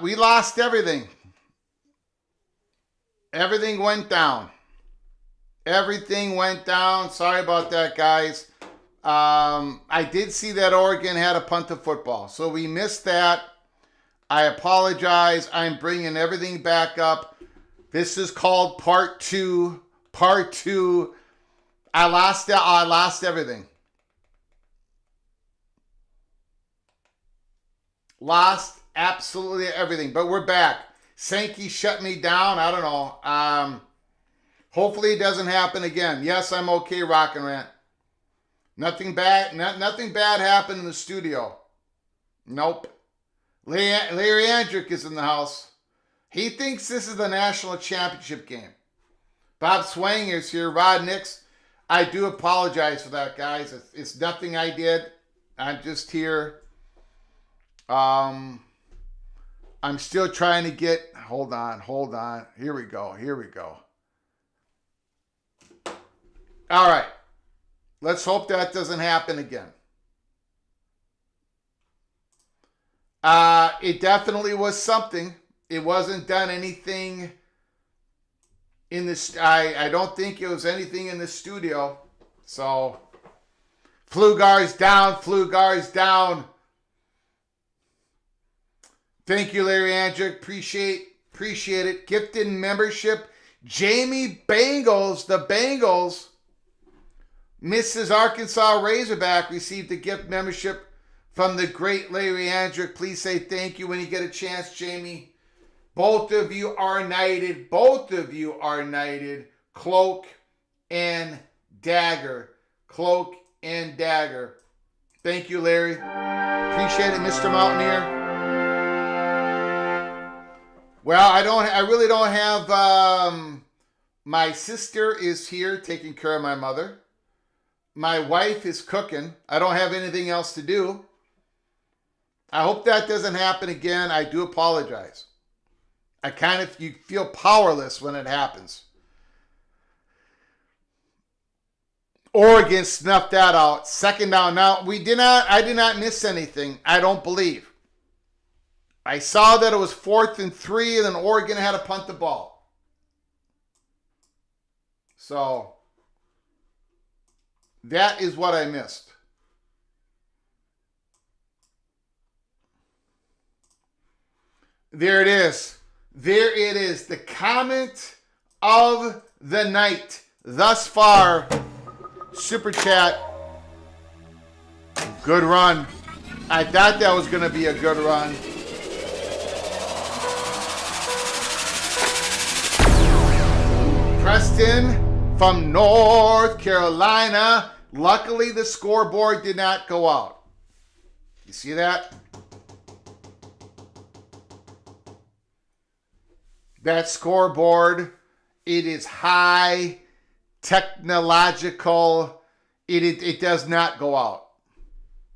we lost everything. Everything went down. Everything went down. Sorry about that, guys. I did see that Oregon had a punt of football, so we missed that. I apologize. I'm bringing everything back up. This is called part two. Part two. I lost everything. Lost absolutely everything. But we're back. Sankey shut me down. I don't know. Hopefully it doesn't happen again. Yes, I'm okay, Rock and Rant. Nothing bad happened in the studio. Nope. Larry Andrick is in the house. He thinks this is the national championship game. Bob Swanger's here. Rod Nix. I do apologize for that, guys. It's nothing I did. I'm just here. I'm still trying to get... Hold on. Here we go. All right. Let's hope that doesn't happen again. It definitely was something. It wasn't done anything in this. I don't think it was anything in the studio. So, Flugar's down. Thank you, Larry Andrick. Appreciate it. Gifted membership. Jamie Bengals, the Bengals. Mrs. Arkansas Razorback received a gift membership from the great Larry Andrick. Please say thank you when you get a chance, Jamie. Both of you are knighted. Cloak and dagger. Thank you, Larry. Appreciate it, Mr. Mountaineer. Well, I really don't have, my sister is here taking care of my mother. My wife is cooking. I don't have anything else to do. I hope that doesn't happen again. I do apologize. You feel powerless when it happens. Oregon snuffed that out. Second down. Now, I did not miss anything. I don't believe. I saw that it was 4th and 3, and then Oregon had to punt the ball. So, that is what I missed. There it is. The comment of the night thus far. Super chat. Good run. I thought that was going to be a good run. Preston from North Carolina. Luckily, the scoreboard did not go out. You see that? That scoreboard, it is high technological. It does not go out.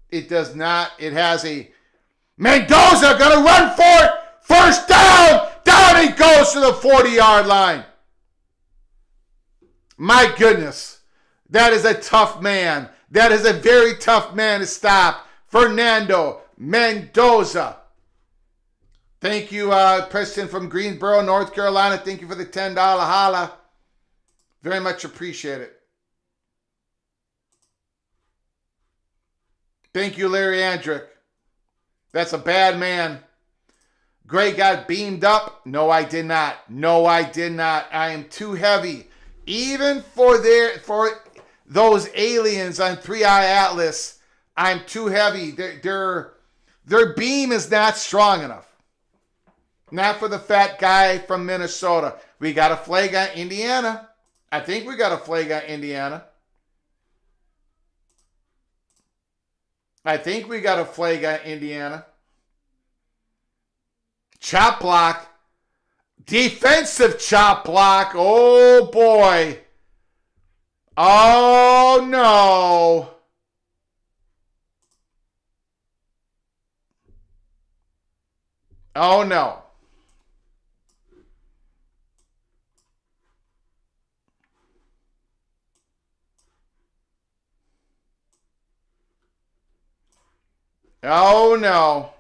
It does not. It has a Mendoza gonna run for it. First down. Down he goes to the 40-yard line. My goodness. That is a tough man. That is a very tough man to stop. Fernando Mendoza. Thank you, Preston from Greensboro, North Carolina. Thank you for the $10 holla. Very much appreciate it. Thank you, Larry Andrick. That's a bad man. Gray got beamed up. No, I did not. I am too heavy. Even for those aliens on 3i Atlas, I'm too heavy. Their beam is not strong enough. Not for the fat guy from Minnesota. We got a flag on Indiana. I think we got a flag on Indiana. Chop block. Defensive chop block. Oh, boy. Oh, no. Oh, no. Oh, no.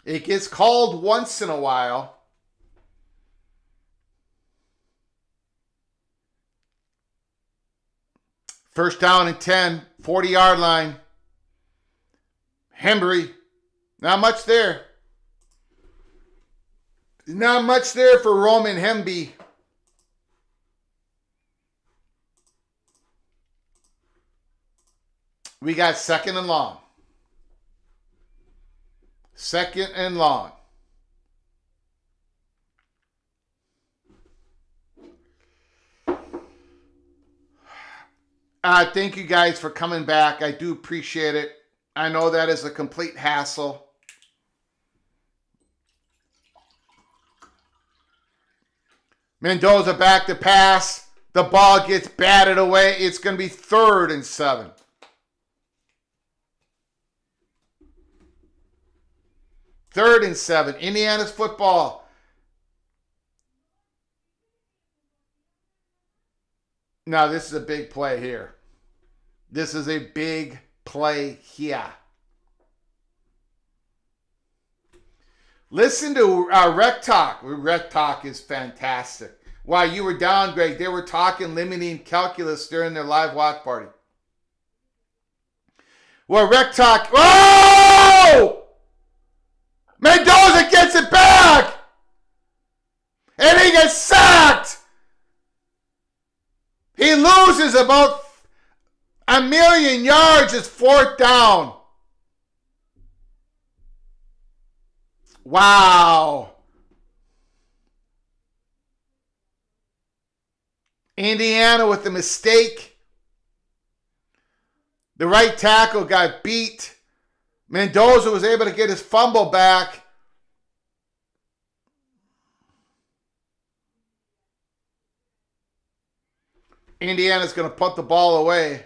It gets called once in a while. First down and 10, 40-yard line. Hembry, not much there. Not much there for Roman Hemby. We got second and long. Second and long. Thank you guys for coming back. I do appreciate it. I know that is a complete hassle. Mendoza back to pass. The ball gets batted away. It's going to be 3rd and 7. Third and 7. Indiana's football. Now, this is a big play here. This is a big play here. Listen to Rec Talk. Rec Talk is fantastic. While you were down, Greg, they were talking limiting calculus during their live watch party. Well, Rec Talk. Oh! Mendoza gets it back! And he gets sacked! He loses about 1,000,000 yards. It's 4th down. Wow. Indiana with the mistake. The right tackle got beat. Mendoza was able to get his fumble back. Indiana's going to put the ball away.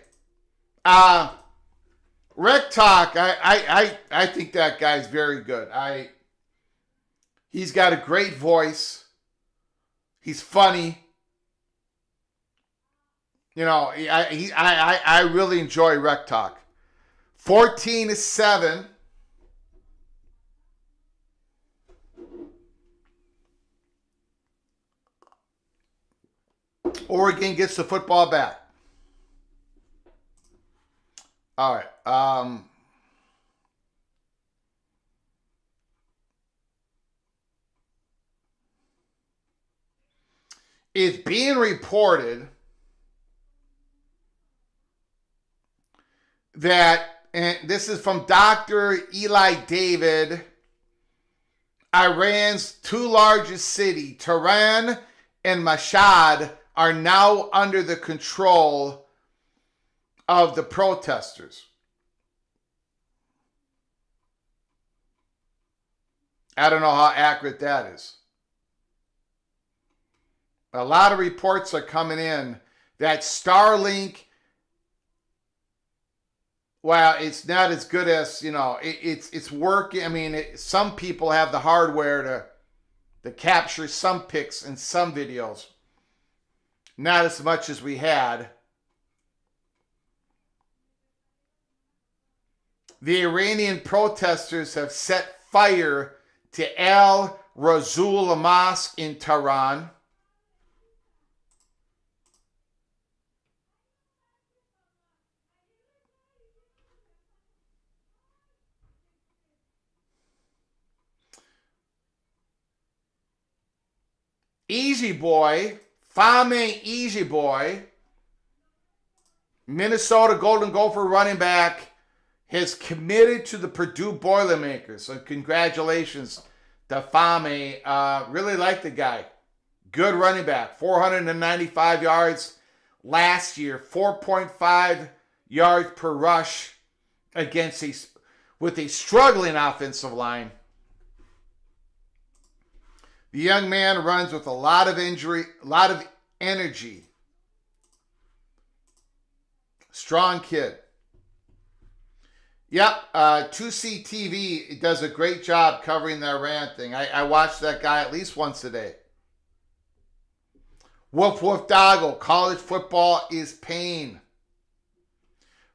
Rec Talk, I think that guy's very good. He's got a great voice. He's funny. You know, I really enjoy Rec Talk. 14-7. Oregon gets the football back. All right. It's being reported that, and this is from Dr. Eli David, Iran's 2 largest cities, Tehran and Mashhad, are now under the control of the protesters. I don't know how accurate that is. A lot of reports are coming in that Starlink, well, it's not as good as, you know, it's working. I mean, some people have the hardware to capture some pics and some videos. Not as much as we had. The Iranian protesters have set fire to Al Razul Mosque in Tehran. Easy Boy, Fame Easy Boy, Minnesota Golden Gopher running back, has committed to the Purdue Boilermakers. So congratulations to Fame. Really like the guy. Good running back. 495 yards last year. 4.5 yards per rush against with a struggling offensive line. The young man runs with a lot of energy. Strong kid. Yep, 2C TV does a great job covering the Iran thing. I watch that guy at least once a day. Woof Woof Doggle, college football is pain.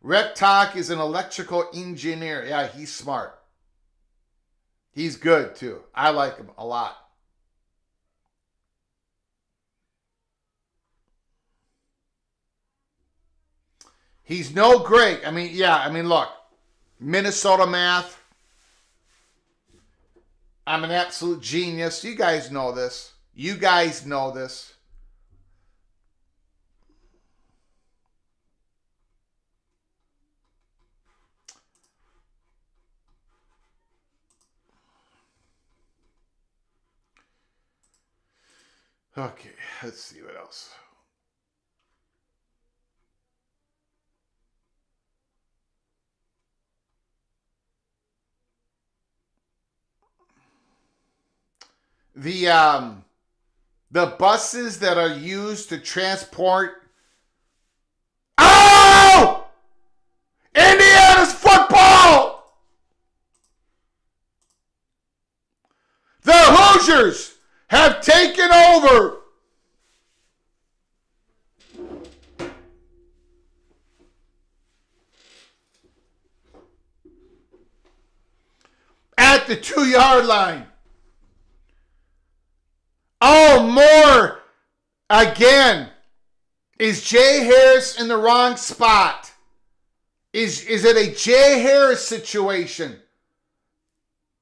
Rec Talk is an electrical engineer. Yeah, he's smart. He's good too. I like him a lot. He's no great. I mean, yeah, I mean, look, Minnesota math. I'm an absolute genius. You guys know this. You guys know this. Okay, let's see what else. The buses that are used to transport. Oh! Indiana's football! The Hoosiers have taken over. At the 2-yard line. Oh, more. Again. Is Jay Harris in the wrong spot? Is it a Jay Harris situation?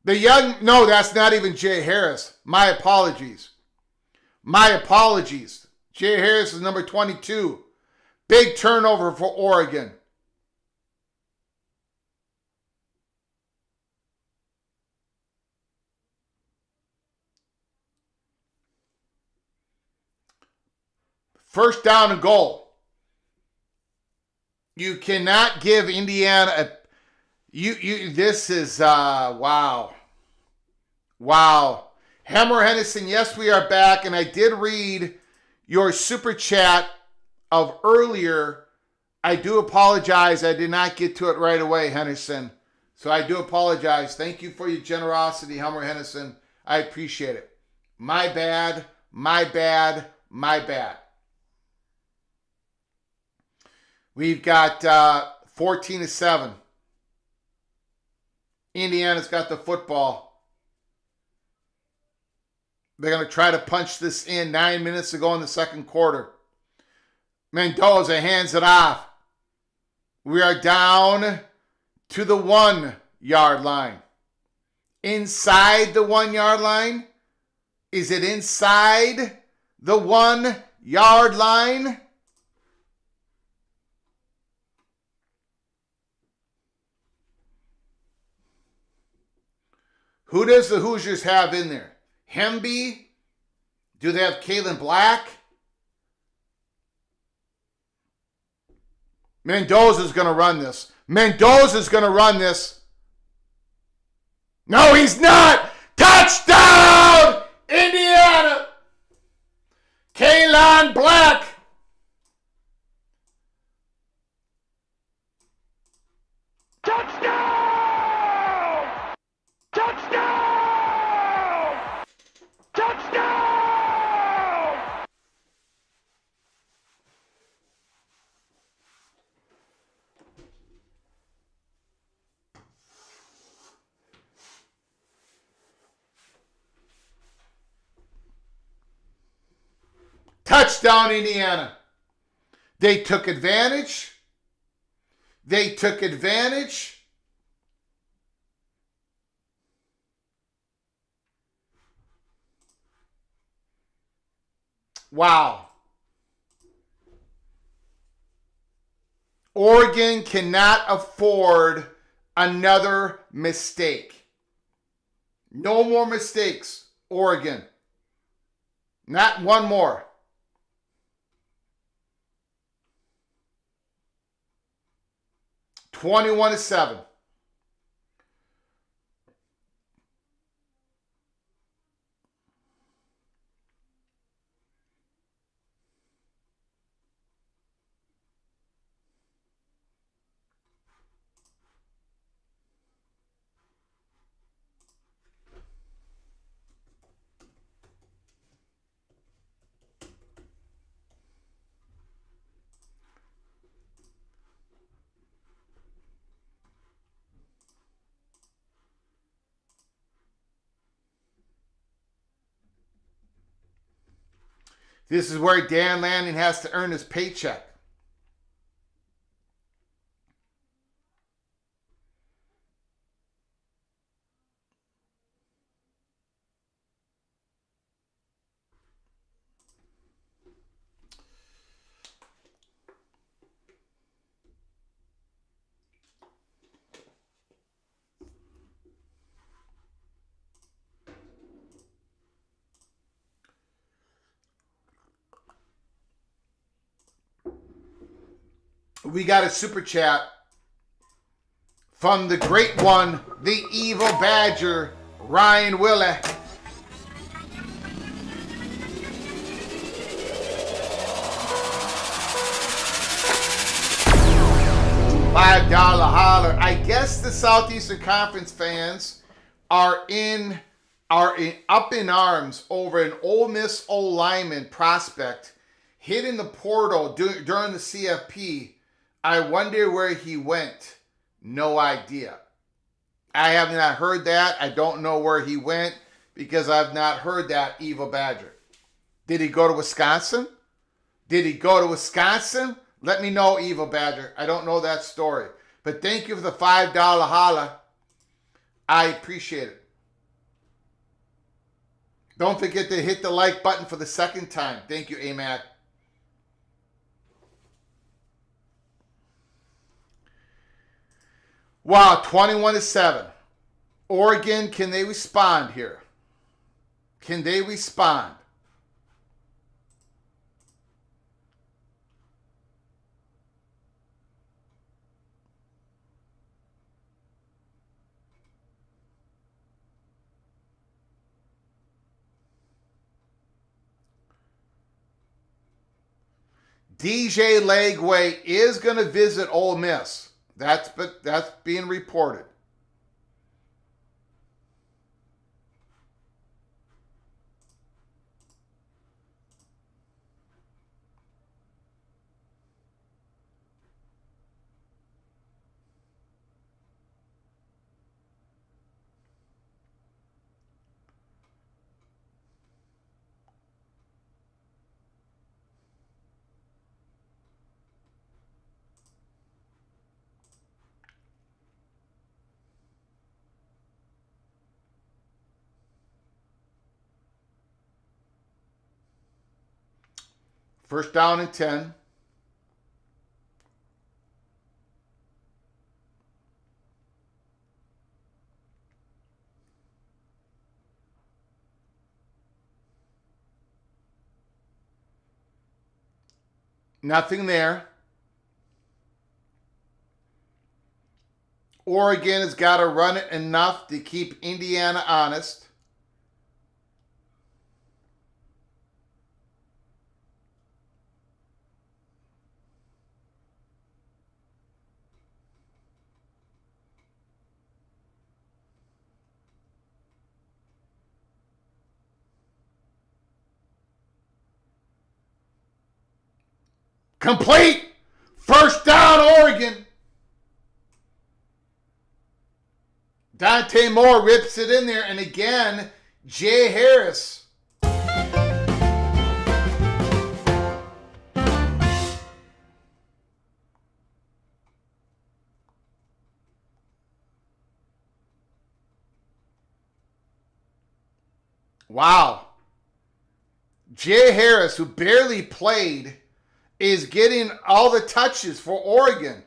No, that's not even Jay Harris. My apologies. Jay Harris is number 22. Big turnover for Oregon. First down and goal. You cannot give Indiana a... This is... wow. Wow. Hammer Henderson, yes, we are back. And I did read your super chat of earlier. I do apologize. I did not get to it right away, Henderson. So I do apologize. Thank you for your generosity, Hammer Henderson. I appreciate it. My bad. We've got 14-7. Indiana's got the football. They're going to try to punch this in 9 minutes to go in the second quarter. Mendoza hands it off. We are down to the 1-yard line. Inside the 1-yard line? Is it inside the 1-yard line? Who does the Hoosiers have in there? Hemby? Do they have Kalen Black? Mendoza's going to run this. No, he's not! Touchdown! Indiana! Kalen Black! Touchdown! Touchdown! Touchdown! Touchdown, Indiana. They took advantage. Wow. Oregon cannot afford another mistake. No more mistakes, Oregon. Not one more. 21-7. This is where Dan Lanning has to earn his paycheck. We got a super chat from the great one, the evil badger, Ryan Wille. $5 holler. I guess the Southeastern Conference fans are up in arms over an Ole Miss O-lineman prospect hitting the portal during the CFP. I wonder where he went. No idea. I have not heard that. I don't know where he went because I've not heard that, Evil Badger. Did he go to Wisconsin? Did he go to Wisconsin? Let me know, Evil Badger. I don't know that story. But thank you for the $5 holla. I appreciate it. Don't forget to hit the like button for the second time. Thank you, AMAC. Wow, 21-7. Oregon, can they respond here? Can they respond? DJ Lagway is going to visit Ole Miss. That's being reported. First down and 10. Nothing there. Oregon has got to run it enough to keep Indiana honest. Complete. First down, Oregon. Dante Moore rips it in there. And again, Jay Harris. Wow. Jay Harris, who barely played, is getting all the touches for Oregon.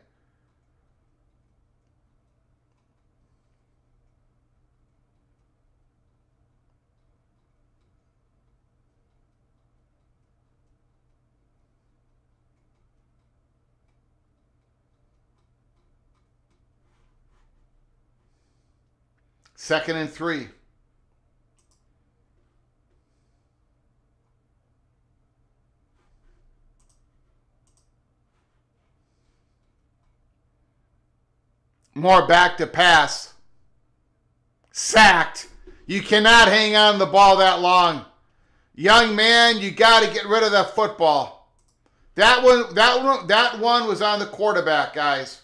Second and 3. More back to pass. Sacked. You cannot hang on the ball that long. Young man, you got to get rid of that football. That one was on the quarterback, guys.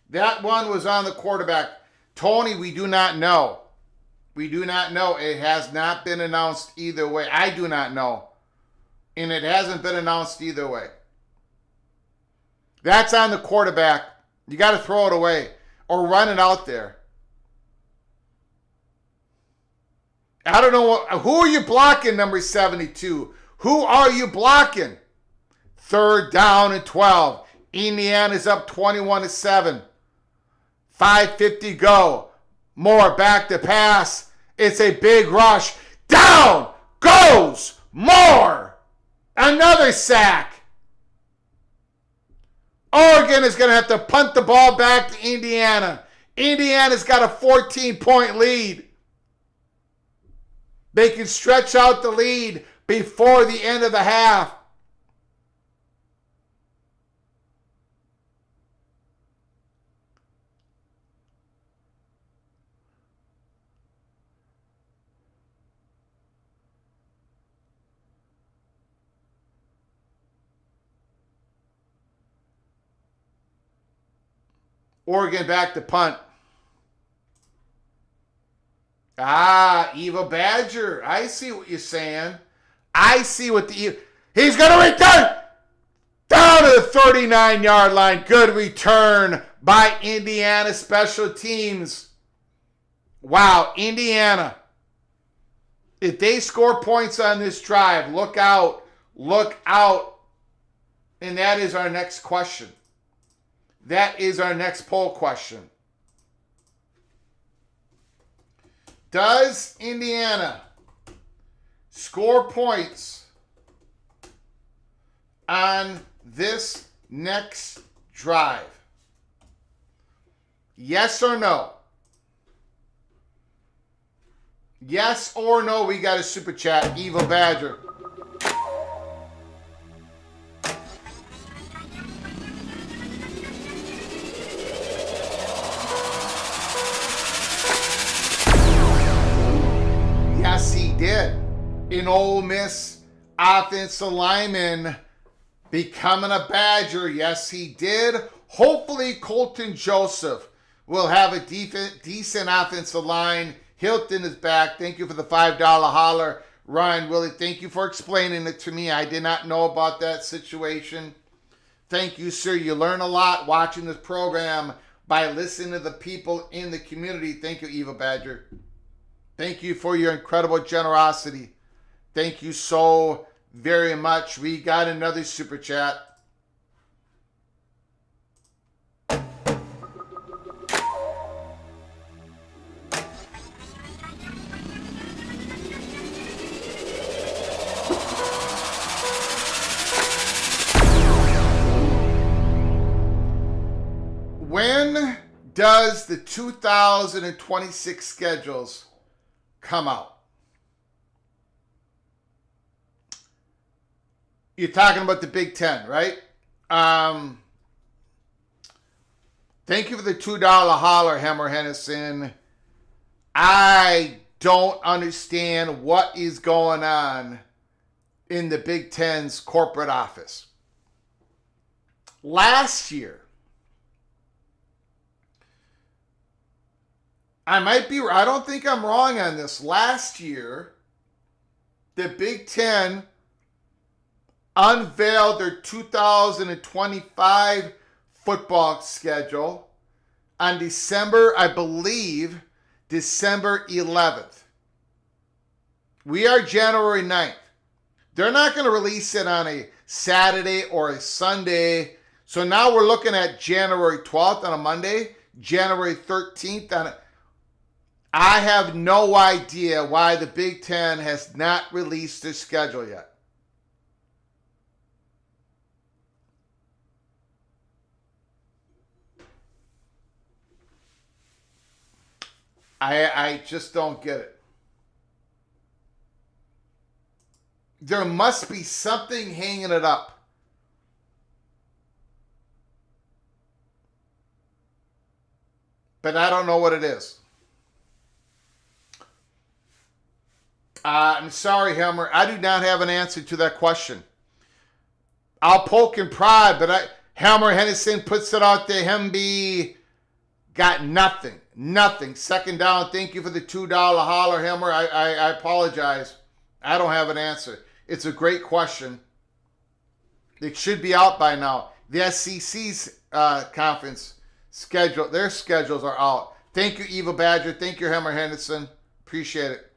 That one was on the quarterback. Tony, we do not know. We do not know. It has not been announced either way. I do not know. And it hasn't been announced either way. That's on the quarterback. You got to throw it away or run it out there. I don't know. Who are you blocking, number 72? Who are you blocking? 3rd down and 12. Indiana's up 21-7. 5:50 go. Moore back to pass. It's a big rush. Down goes Moore. Another sack. Oregon is going to have to punt the ball back to Indiana. Indiana's got a 14-point lead. They can stretch out the lead before the end of the half. Oregon back to punt. Eva Badger. I see what you're saying. I see what he's going to return down to the 39-yard line. Good return by Indiana special teams. Wow, Indiana. If they score points on this drive, look out. Look out. And that is our next question. That is our next poll question. Does Indiana score points on this next drive? Yes or no? Yes or no? We got a super chat. Eva Badger. Yes, he did. An Ole Miss offensive lineman becoming a Badger. Yes, he did. Hopefully, Colton Joseph will have a decent offensive line. Hilton is back. Thank you for the $5 holler. Ryan Willie, thank you for explaining it to me. I did not know about that situation. Thank you, sir. You learn a lot watching this program by listening to the people in the community. Thank you, Eva Badger. Thank you for your incredible generosity. Thank you so very much. We got another super chat. When does the 2026 schedules come out? You're talking about the Big Ten, right? Thank you for the $2 holler, Hammer Hennessy. I don't understand what is going on in the Big Ten's corporate office. Last year, I don't think I'm wrong on this. Last year, the Big Ten unveiled their 2025 football schedule on December 11th. We are January 9th. They're not going to release it on a Saturday or a Sunday. So now we're looking at January 12th on a Monday, January 13th on a... I have no idea why the Big Ten has not released their schedule yet. I just don't get it. There must be something hanging it up. But I don't know what it is. I'm sorry, Helmer. I do not have an answer to that question. I'll poke and prod, but Helmer Hennessy puts it out there. Hemby got nothing. Nothing. Second down. Thank you for the $2 holler, Helmer. I apologize. I don't have an answer. It's a great question. It should be out by now. The SEC's conference schedule, their schedules are out. Thank you, Eva Badger. Thank you, Hammer Henderson. Appreciate it.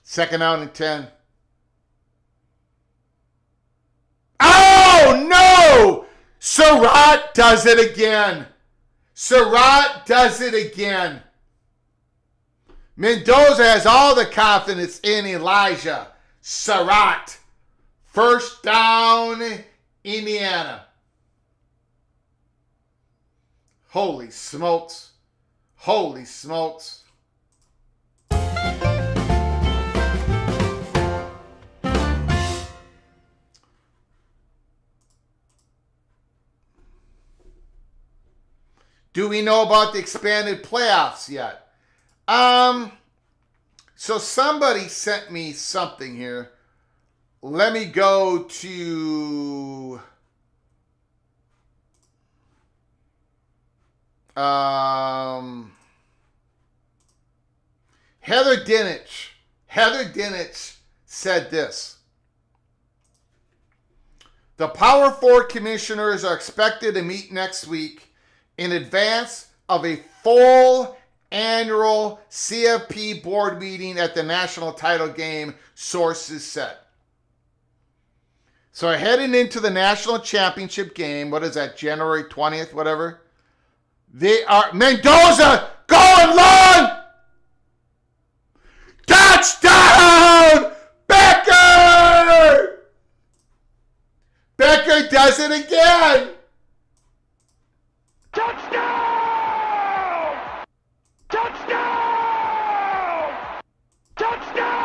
Second down and 10. Oh, no! Surratt does it again. Surratt does it again. Mendoza has all the confidence in Elijah Surratt. First down, Indiana. Holy smokes. Holy smokes. Do we know about the expanded playoffs yet? So somebody sent me something here. Let me go to Heather Dinich. Heather Dinich said this. The Power 4 commissioners are expected to meet next week in advance of a full annual CFP board meeting at the national title game, sources said. So heading into the national championship game, what is that, January 20th, whatever? They are, Mendoza going long! Touchdown! Becker! Becker does it again! Touchdown! Touchdown! Touchdown!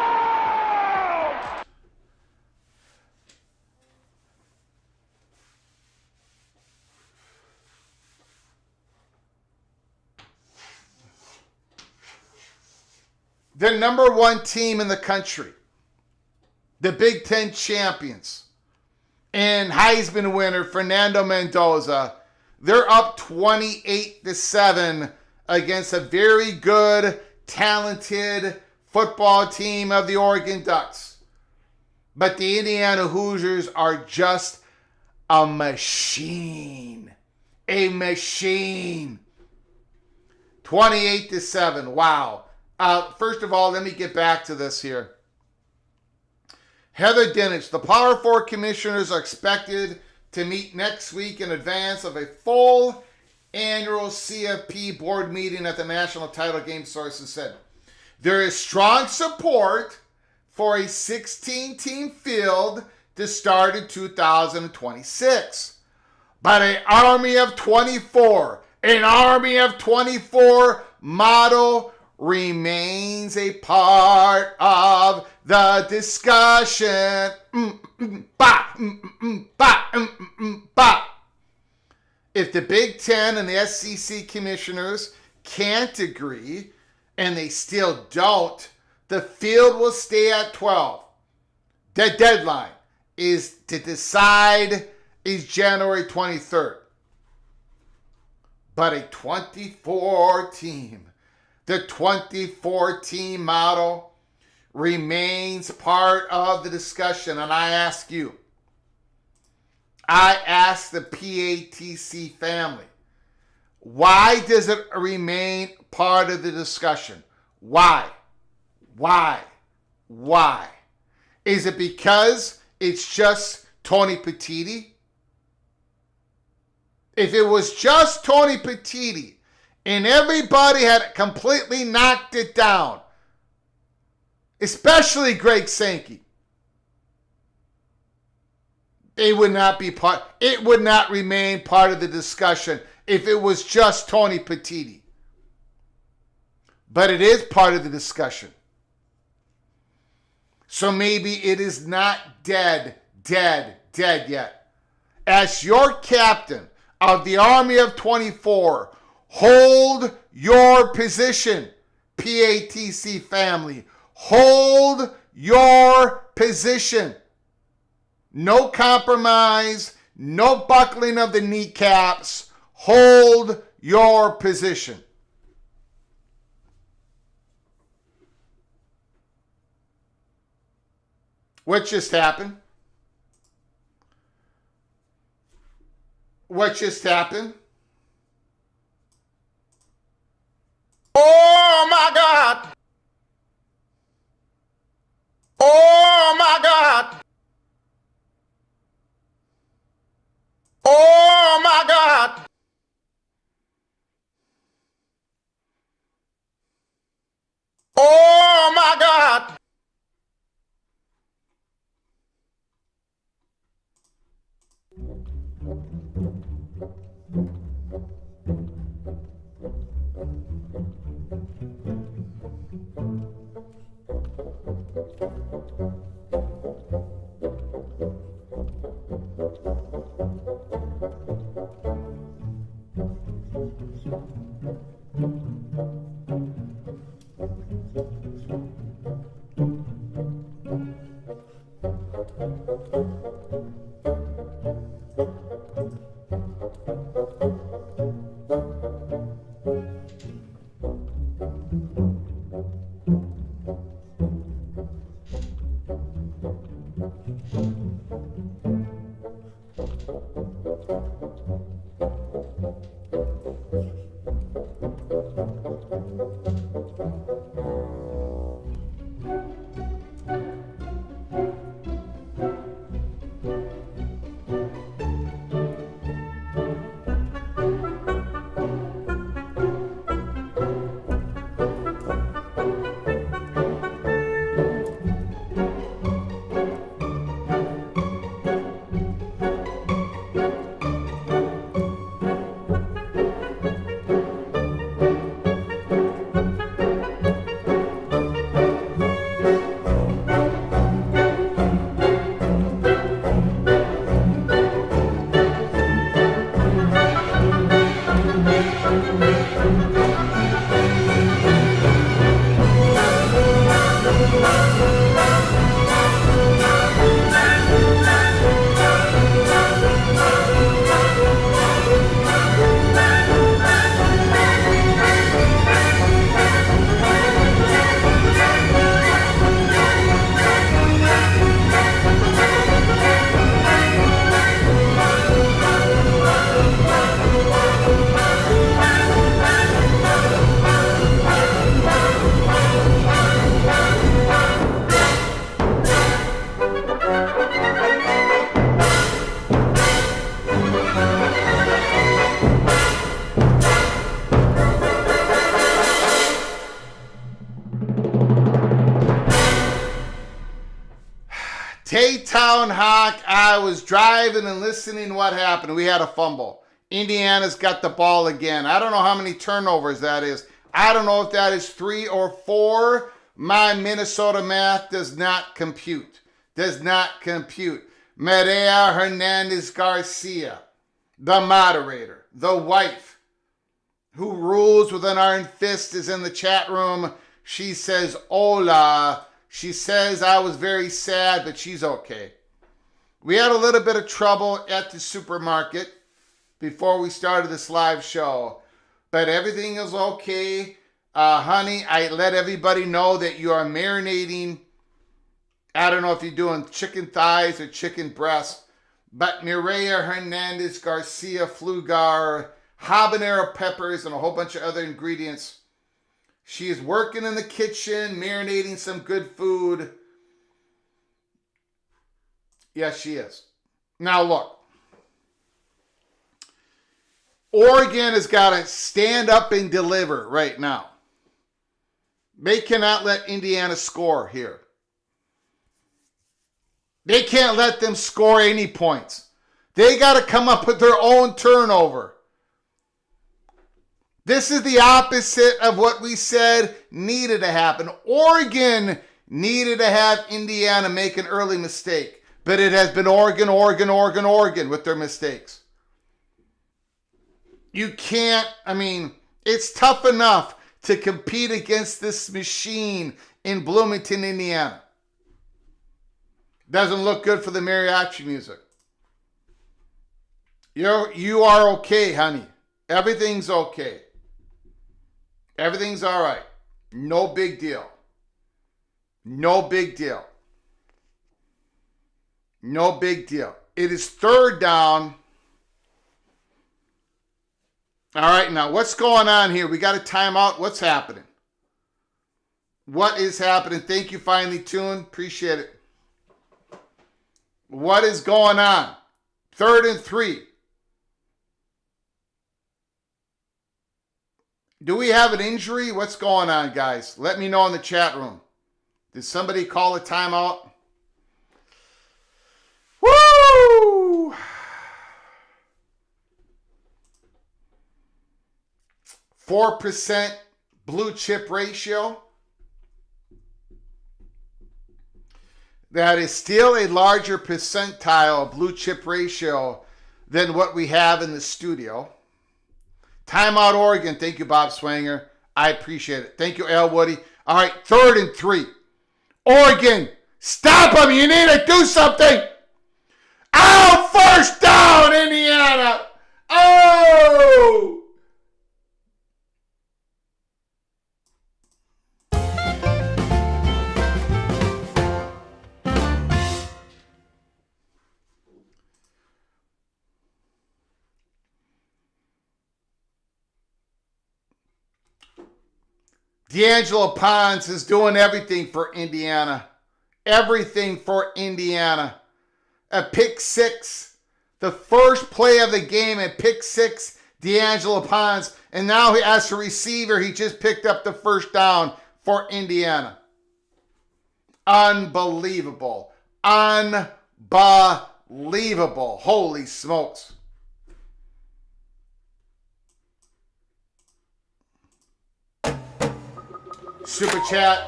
The number one team in the country, the Big Ten champions, and Heisman winner Fernando Mendoza, they're up 28-7 against a very good, talented football team of the Oregon Ducks. But the Indiana Hoosiers are just a machine. A machine. 28-7. Wow. First of all, let me get back to this here. Heather Dinich, the Power 4 commissioners are expected to meet next week in advance of a full annual CFP board meeting at the national title game, sources said. There is strong support for a 16-team field to start in 2026. But an Army of 24 model remains a part of the discussion. If the Big Ten and the SEC commissioners can't agree, and they still don't, the field will stay at 12. The deadline is to decide is January 23rd. But a 24-team, the 24-team model remains part of the discussion. And I ask the PATC family, why does it remain part of the discussion? Why? Is it because it's just Tony Petitti? If it was just Tony Petitti and everybody had completely knocked it down, especially Greg Sankey, it would not remain part of the discussion if it was just Tony Petitti. But it is part of the discussion. So maybe it is not dead yet. As your captain of the Army of 24, hold your position, PATC family. Hold your position. No compromise, no buckling of the kneecaps. Hold your position. What just happened? What just happened? Oh my God! Oh my God! Oh my God! Oh my God! Taytown Hawk, I was driving and listening what happened. We had a fumble. Indiana's got the ball again. I don't know how many turnovers that is. I don't know if that is 3 or 4. My Minnesota math does not compute. Does not compute. Maria Hernandez Garcia, the moderator, the wife, who rules with an iron fist, is in the chat room. She says, hola. She says I was very sad, but she's okay. We had a little bit of trouble at the supermarket before we started this live show, but everything is okay. Honey, I let everybody know that you are marinating. I don't know if you're doing chicken thighs or chicken breasts, but Mireya Hernandez Garcia Flugar, habanero peppers, and a whole bunch of other ingredients. She is working in the kitchen, marinating some good food. Yes, she is. Now look, Oregon has got to stand up and deliver right now. They cannot let Indiana score here. They can't let them score any points. They got to come up with their own turnover. This is the opposite of what we said needed to happen. Oregon needed to have Indiana make an early mistake, but it has been Oregon with their mistakes. You can't, it's tough enough to compete against this machine in Bloomington, Indiana. Doesn't look good for the mariachi music. You are okay, honey. Everything's okay. Everything's all right. No big deal. No big deal. No big deal. It is third down. All right, now what's going on here? We got a timeout. What's happening? What is happening? Thank you, Finally Tuned. Appreciate it. What is going on? 3rd and 3. Do we have an injury? What's going on, guys? Let me know in the chat room. Did somebody call a timeout? Woo! 4% blue chip ratio. That is still a larger percentile blue chip ratio than what we have in the studio. Timeout Oregon. Thank you, Bob Swanger. I appreciate it. Thank you, Al Woody. All right, 3rd and 3. Oregon, stop them. You need to do something. Oh, first down, Indiana. Oh! D'Angelo Pons is doing everything for Indiana. Everything for Indiana. A pick six. The first play of the game, a pick six, D'Angelo Pons. And now as a receiver, he just picked up the first down for Indiana. Unbelievable. Unbelievable. Holy smokes. Super chat,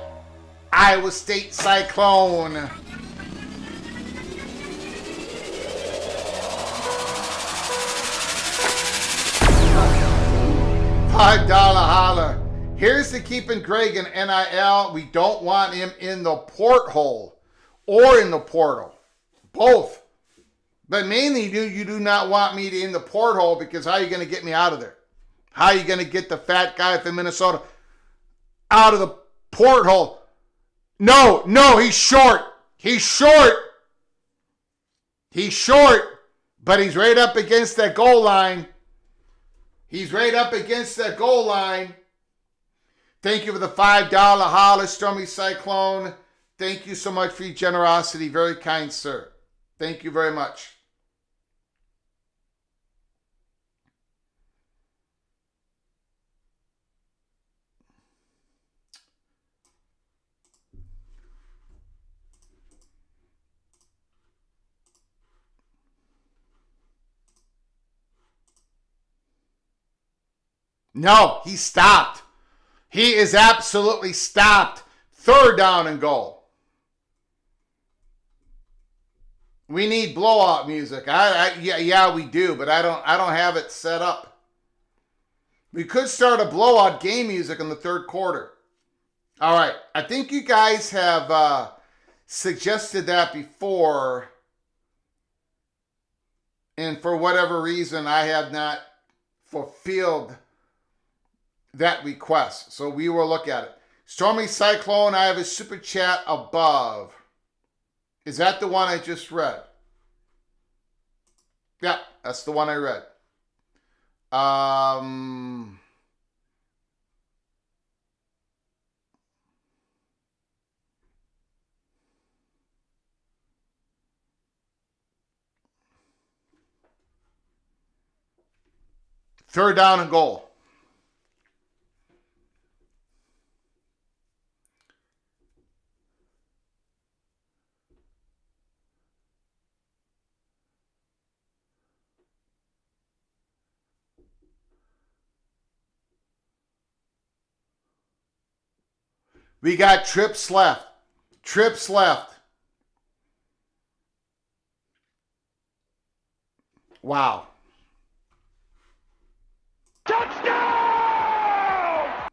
Iowa State Cyclone. $5 holler. Here's the keeping Greg in NIL. We don't want him in the porthole or in the portal. Both. But mainly you do not want me in the porthole because how are you going to get me out of there? How are you going to get the fat guy from Minnesota out of the porthole? No, he's short. He's short. He's short, but he's right up against that goal line. He's right up against that goal line. Thank you for the $5 holler, Stormy Cyclone. Thank you so much for your generosity. Very kind, sir. Thank you very much. No, he stopped. He is absolutely stopped. 3rd down and goal. We need blowout music. Yeah, we do, but I don't have it set up. We could start a blowout game music in the 3rd quarter. All right, I think you guys have suggested that before, and for whatever reason, I have not fulfilled that request. So we will look at it. Stormy Cyclone, I have a super chat above. Is that the one I just read? Yeah, that's the one I read. Third down and goal. We got trips left. Trips left. Wow. Touchdown!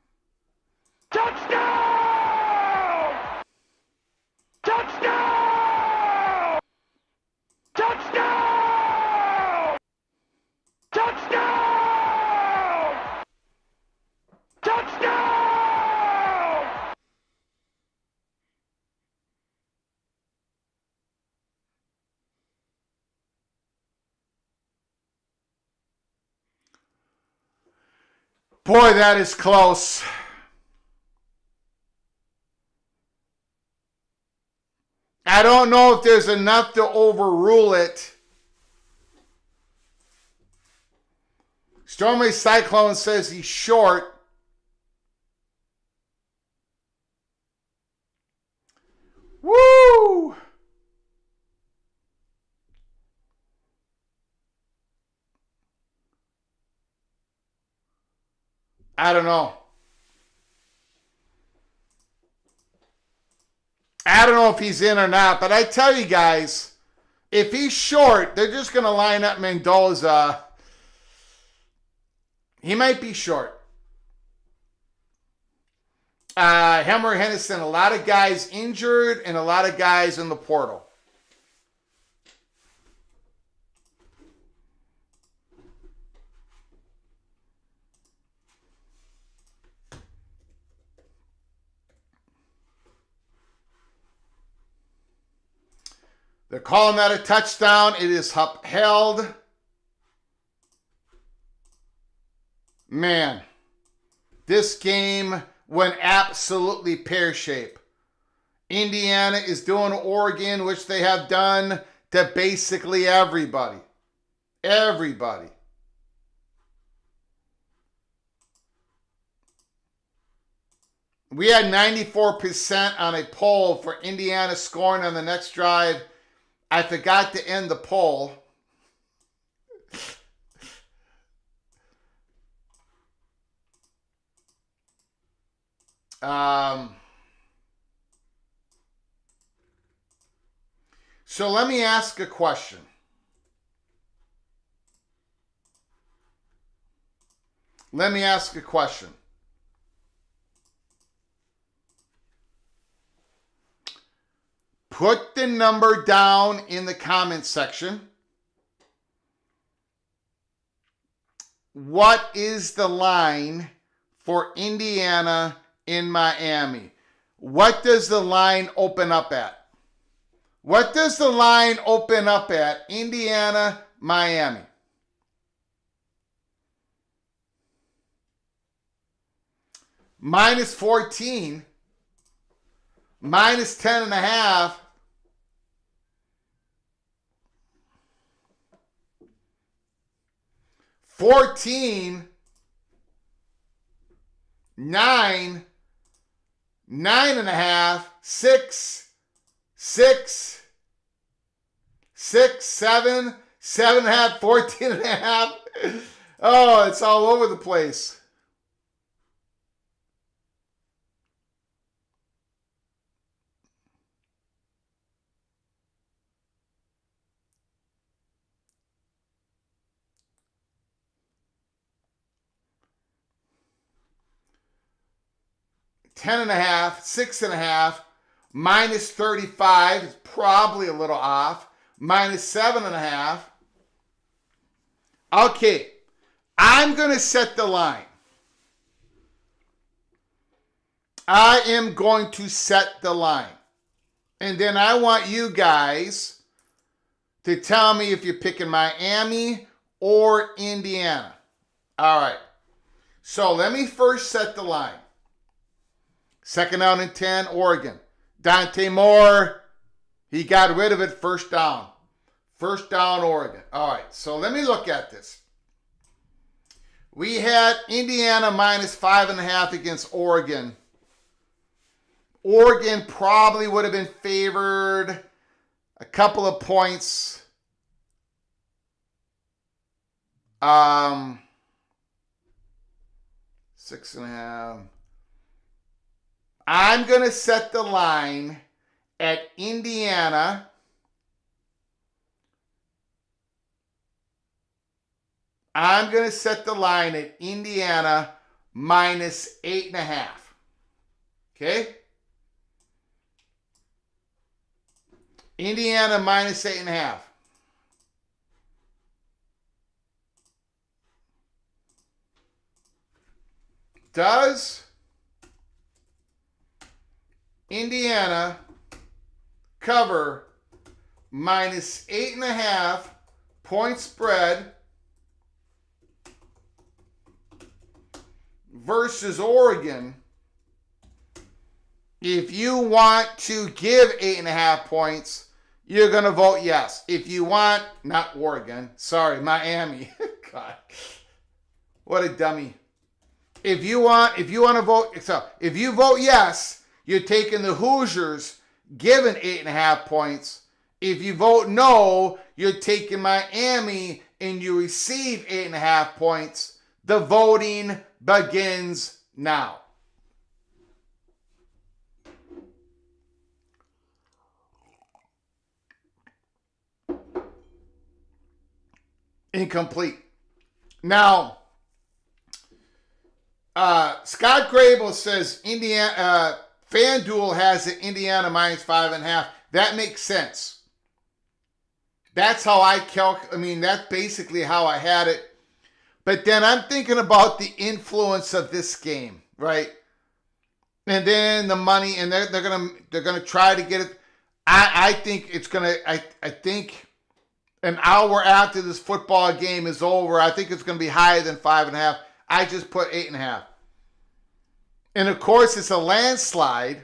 Touchdown! Touchdown! Touchdown! Touchdown! Touchdown! Boy, that is close. I don't know if there's enough to overrule it. Stormy Cyclone says he's short. Woo! I don't know. I don't know if he's in or not, but I tell you guys, if he's short, they're just going to line up Mendoza. He might be short. Hemmer Henderson, a lot of guys injured and a lot of guys in the portal. They're calling that a touchdown. It is upheld. Man, this game went absolutely pear-shaped. Indiana is doing Oregon, which they have done to basically everybody. Everybody. We had 94% on a poll for Indiana scoring on the next drive. I forgot to end the poll. So let me ask a question. Let me ask a question. Put the number down in the comment section. What is the line for Indiana in Miami? What does the line open up at? What does the line open up at? Indiana, Miami. Minus 14. Minus 10.5. 14, 9, 9.5, 6, 6, 6, 7, 7.5, 14.5. Oh, it's all over the place. Ten and a half, 6.5, minus 35 is probably a little off. Minus 7.5. Okay, I'm going to set the line. I am going to set the line. And then I want you guys to tell me if you're picking Miami or Indiana. All right. So let me first set the line. Second down and 10, Oregon. Dante Moore, he got rid of it, first down. First down, Oregon. All right, so let me look at this. We had Indiana minus 5.5 against Oregon. Oregon probably would have been favored a couple of points. 6.5. I'm going to set the line at Indiana. I'm going to set the line at Indiana minus 8.5. Okay? Indiana minus 8.5. Does Indiana cover minus 8.5 point spread versus Oregon, if you want to give 8.5 points, you're going to vote yes. If you want, not Oregon, sorry, Miami. God, what a dummy. If you want to vote, so if you vote yes, you're taking the Hoosiers given 8.5 points. If you vote no, you're taking Miami and you receive 8.5 points. The voting begins now. Incomplete. Now, Scott Grable says Indiana FanDuel has it Indiana minus 5.5. That makes sense. That's how that's basically how I had it. But then I'm thinking about the influence of this game, right? And then the money, and they're gonna try to get it. I think it's gonna. I think an hour after this football game is over, I think it's gonna be higher than 5.5. I just put 8.5. And of course, it's a landslide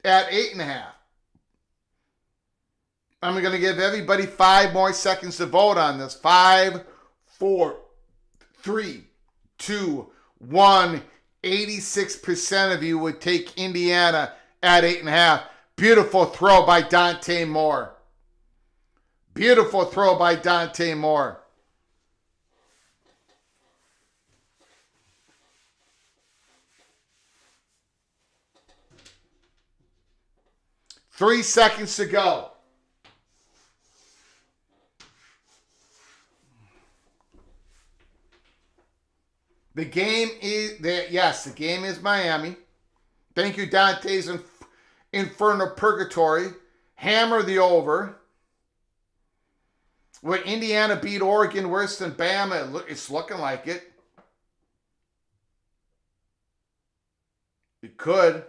at 8.5. I'm going to give everybody 5 more seconds to vote on this. 5, 4, 3, 2, 1. 86% of you would take Indiana at 8.5. Beautiful throw by Dante Moore. Beautiful throw by Dante Moore. Three seconds to go. The game is there. Yes, the game is Miami. Thank you, Dante's Inferno Purgatory. Hammer the over. Will Indiana beat Oregon worse than Bama? It's looking like it. It could.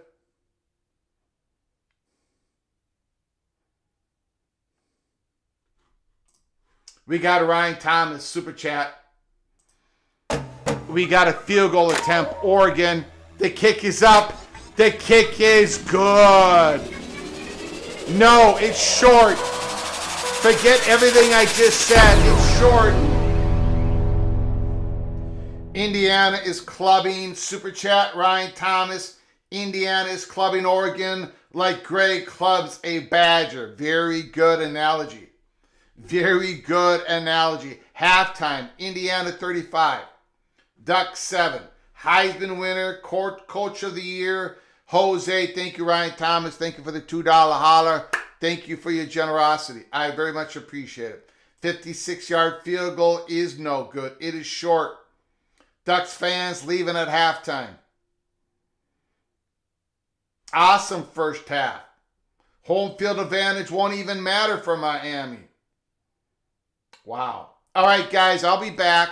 We got a Ryan Thomas super chat. We got a field goal attempt. Oregon. The kick is up. The kick is good. No, it's short. Forget everything I just said. It's short. Indiana is clubbing. Super chat. Ryan Thomas. Indiana is clubbing Oregon like Greg clubs a Badger. Very good analogy. Very good analogy. Halftime. Indiana 35. Ducks 7. Heisman winner, coach of the year, Jose. Thank you, Ryan Thomas. Thank you for the $2 holler. Thank you for your generosity. I very much appreciate it. 56-yard field goal is no good. It is short. Ducks fans leaving at halftime. Awesome first half. Home field advantage won't even matter for Miami. Wow. All right, guys, I'll be back.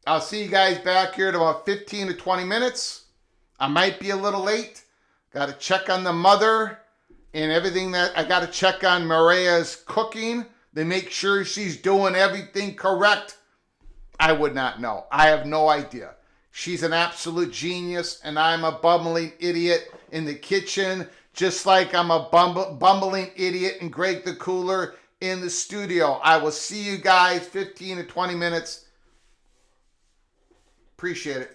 I'll see you guys back here in about 15 to 20 minutes. I might be a little late. Got to check on the mother and everything that I got to check on Maria's cooking to make sure she's doing everything correct. I would not know. I have no idea. She's an absolute genius, and I'm a bumbling idiot in the kitchen, just like I'm a bumbling idiot and Greg the Cooler in the studio. I will see you guys 15 to 20 minutes. Appreciate it.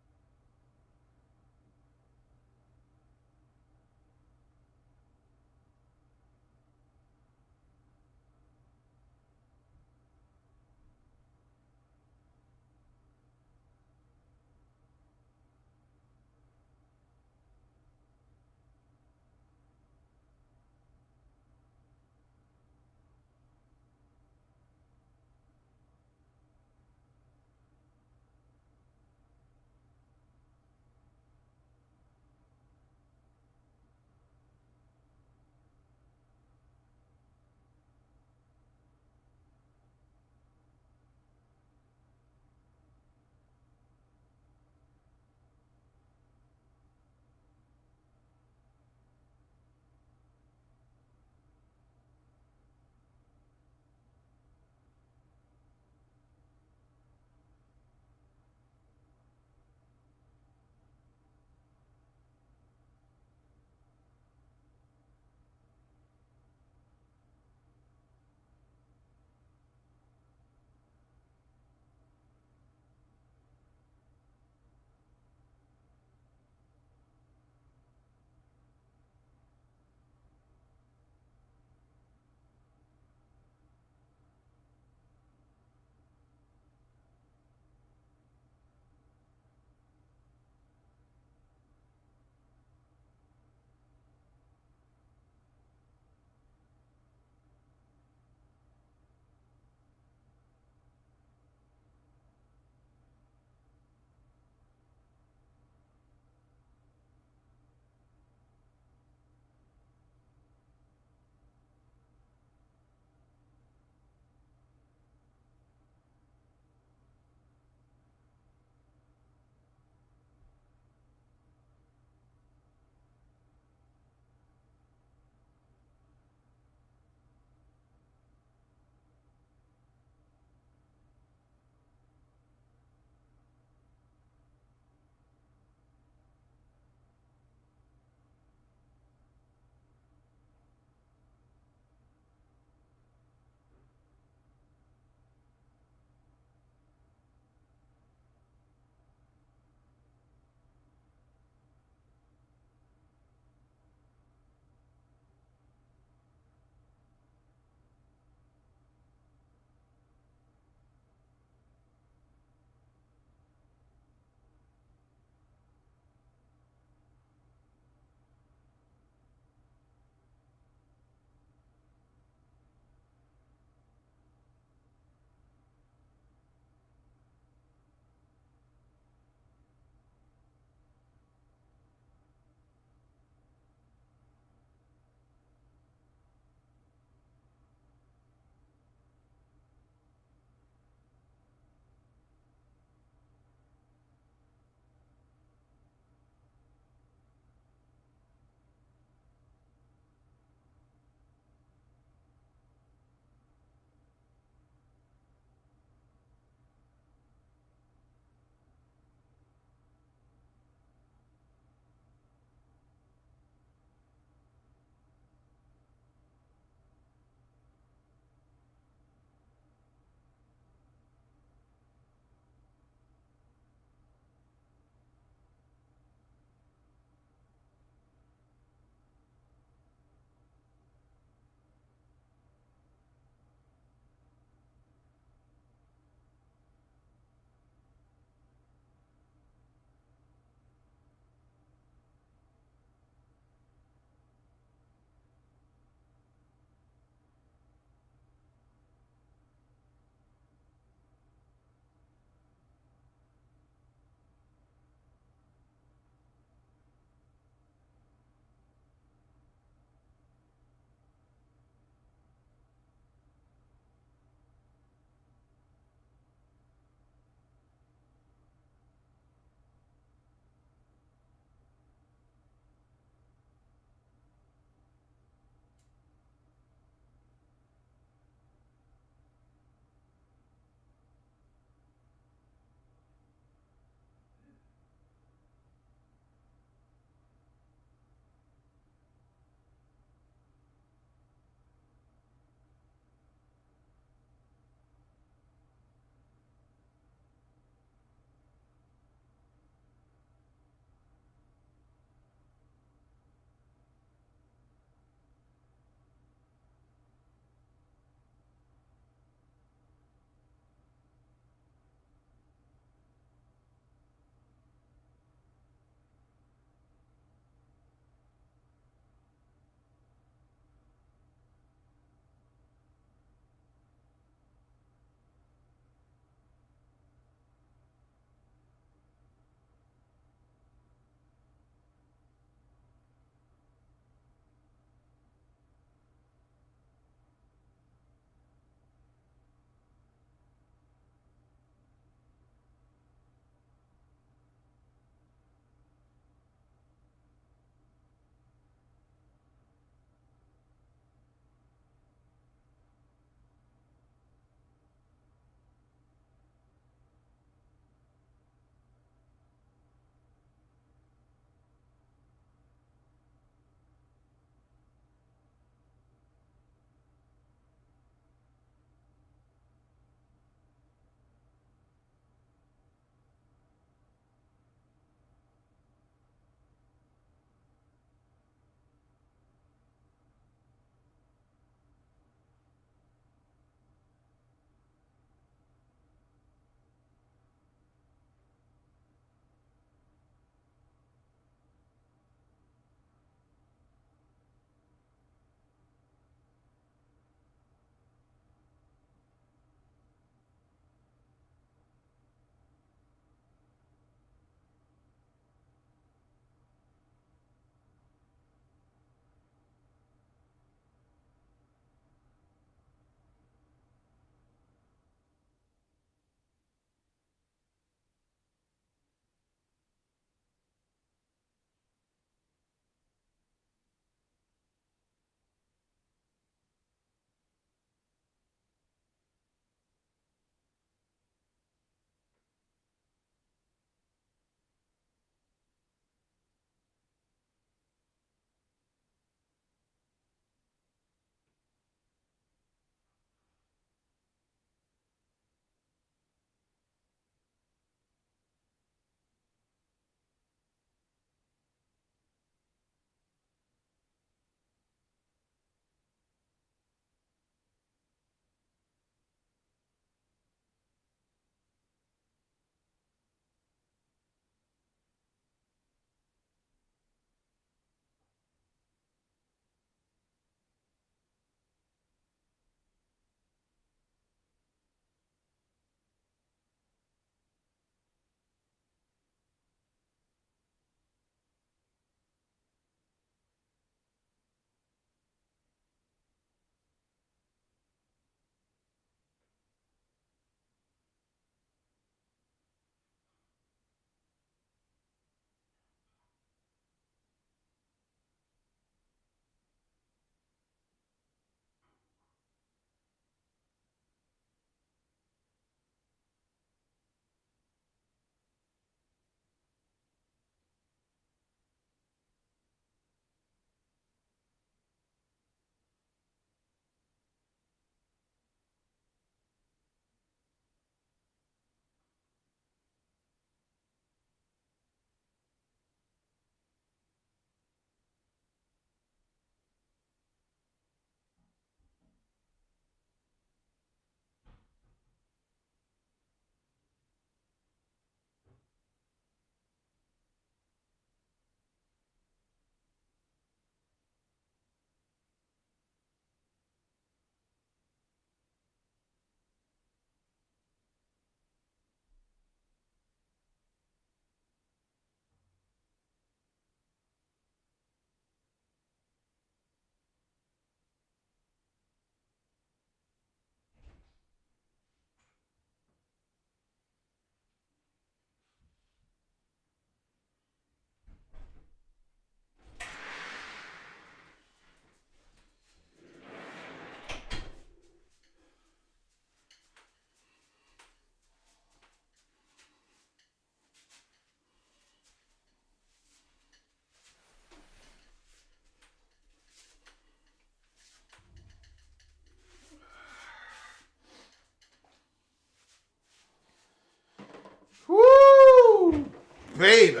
baby.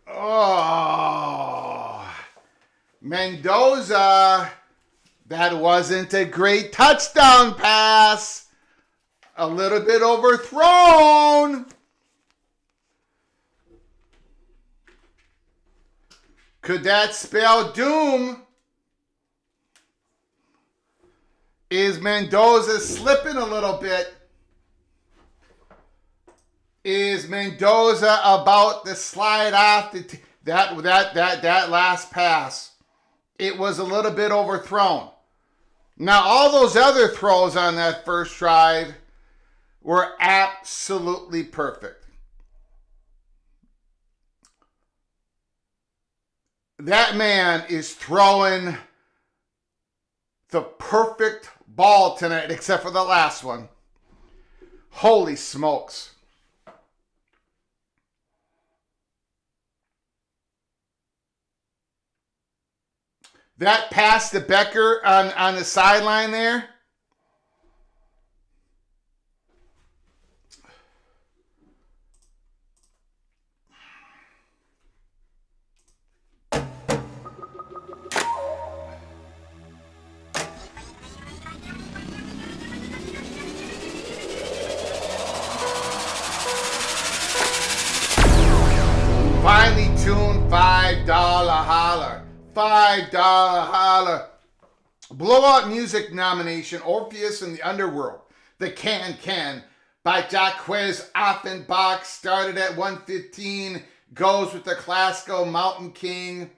Oh, Mendoza. That wasn't a great touchdown pass. A little bit overthrown. Could that spell doom? Is Mendoza slipping a little bit? Is Mendoza about to slide off that last pass? It was a little bit overthrown. Now, all those other throws on that first drive were absolutely perfect. That man is throwing the perfect ball tonight, except for the last one. Holy smokes. That pass to Becker on the sideline there. Finely tuned $5 holler. $5 holler. Blowout Music nomination, Orpheus in the Underworld. The Can by Jacquez Offenbach started at 1:15. Goes with the classical Mountain King.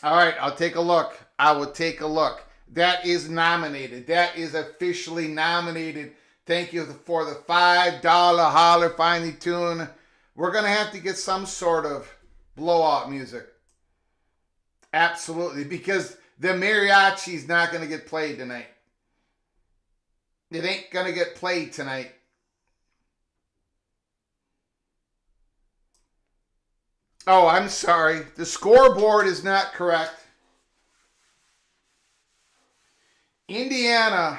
All right, I'll take a look. I will take a look. That is nominated. That is officially nominated. Thank you for the $5 holler, finely tuned. We're going to have to get some sort of blowout music. Absolutely, because the mariachi's not going to get played tonight. It ain't going to get played tonight. Oh, I'm sorry. The scoreboard is not correct. Indiana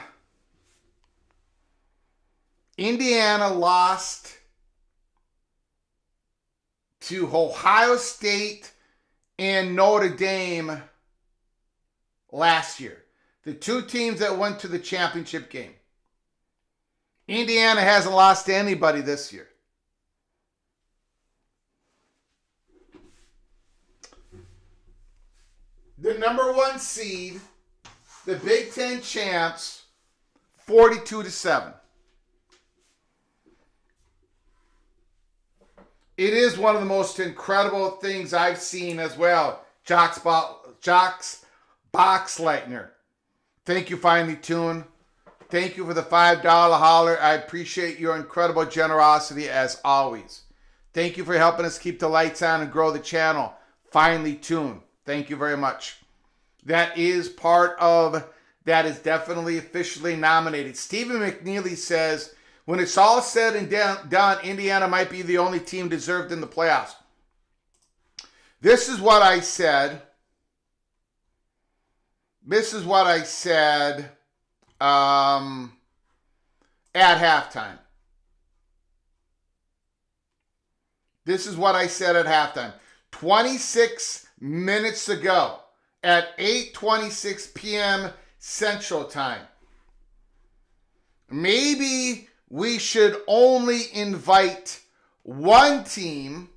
lost to Ohio State and Notre Dame last year. The two teams that went to the championship game. Indiana hasn't lost to anybody this year. The number one seed, the Big Ten champs, 42-7. It is one of the most incredible things I've seen as well. Jocks Boxleitner. Thank you, finely tuned. Thank you for the $5 holler. I appreciate your incredible generosity as always. Thank you for helping us keep the lights on and grow the channel. Finely tuned. Thank you very much. That is definitely officially nominated. Stephen McNeely says, when it's all said and done, Indiana might be the only team deserved in the playoffs. This is what I said. At halftime. This is what I said at halftime. 26 minutes ago at 8:26 p.m. Central Time. Maybe we should only invite one team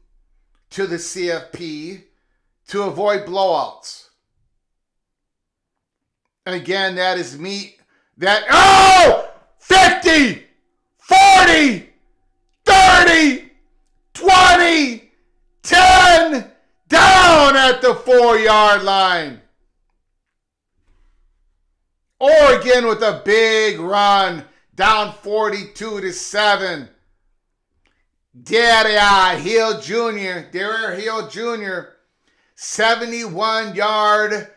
to the CFP to avoid blowouts. And again, that is me. 50, 40, 30, 20, 10, down at the 4-yard line. Oregon with a big run, down 42-7. Derrick Hill Jr., 71-yard,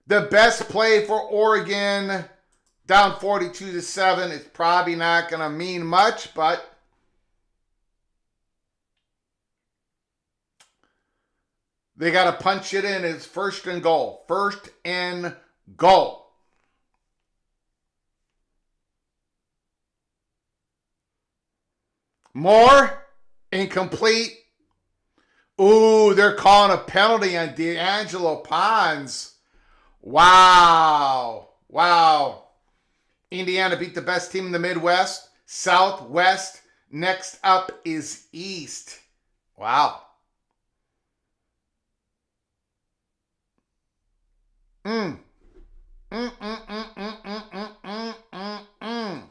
the best play for Oregon, down 42-7. It's probably not going to mean much, but they got to punch it in. It's first and goal. First and goal. More. Incomplete. Ooh, they're calling a penalty on D'Angelo Pons. Wow. Wow. Indiana beat the best team in the Midwest. Southwest. Next up is East. Wow. Mm. Mm, mm, mm, mm, mm, mm, mm, mm, mm.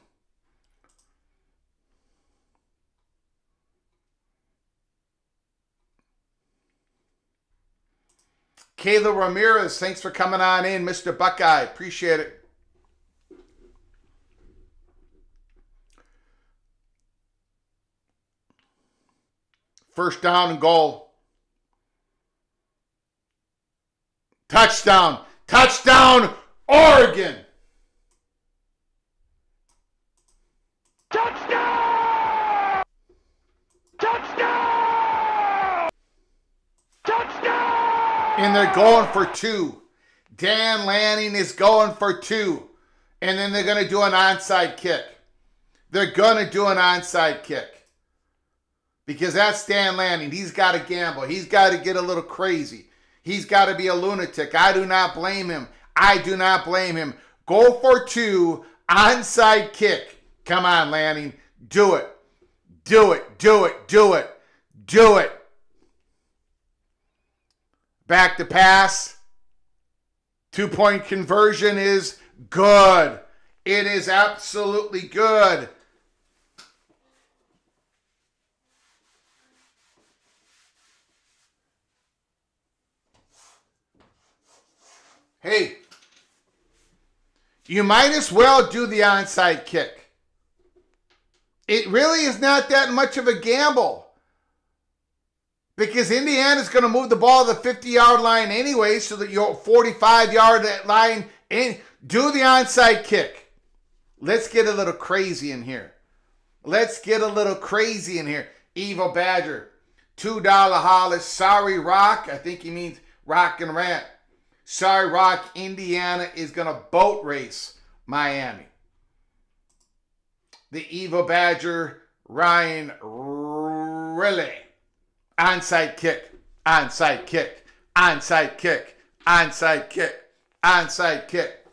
Kayla Ramirez, thanks for coming on in, Mr. Buckeye. Appreciate it. First down and goal. Touchdown. Touchdown, Oregon. Touchdown! Touchdown! Touchdown! And they're going for two. Dan Lanning is going for two. And then they're going to do an onside kick. They're going to do an onside kick. Because that's Dan Lanning. He's got to gamble. He's got to get a little crazy. He's got to be a lunatic. I do not blame him. I do not blame him. Go for two. Onside kick. Come on, Lanning. Do it. Do it. Do it. Do it. Do it. Back to pass. 2-point conversion is good. It is absolutely good. Hey, you might as well do the onside kick. It really is not that much of a gamble. Because Indiana's going to move the ball to the 50-yard line anyway, so that you're 45-yard line. And do the onside kick. Let's get a little crazy in here. Let's get a little crazy in here. Evil Badger, $2 Hollis. Sorry, Rock. I think he means Rock and Rant. Sorry, Rock. Indiana is going to boat race Miami. The Evil Badger, Ryan Riley. Onside kick, onside kick, onside kick, onside kick, onside kick.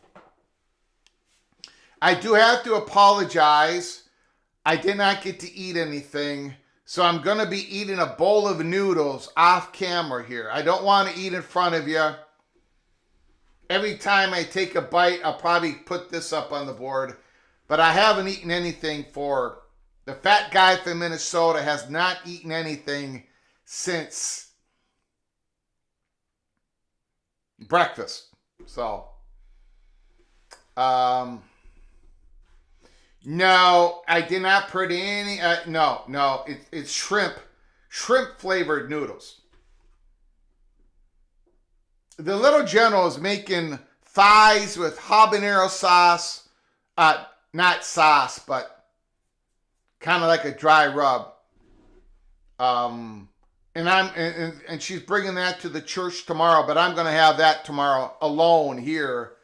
I do have to apologize. I did not get to eat anything, so I'm going to be eating a bowl of noodles off camera here. I don't want to eat in front of you. Every time I take a bite, I'll probably put this up on the board. But I haven't eaten anything for... The fat guy from Minnesota has not eaten anything since breakfast. So, no, I did not put any, no, it's shrimp flavored noodles. The Little General is making thighs with habanero sauce, not sauce, but kind of like a dry rub. And she's bringing that to the church tomorrow, but I'm going to have that tomorrow alone here.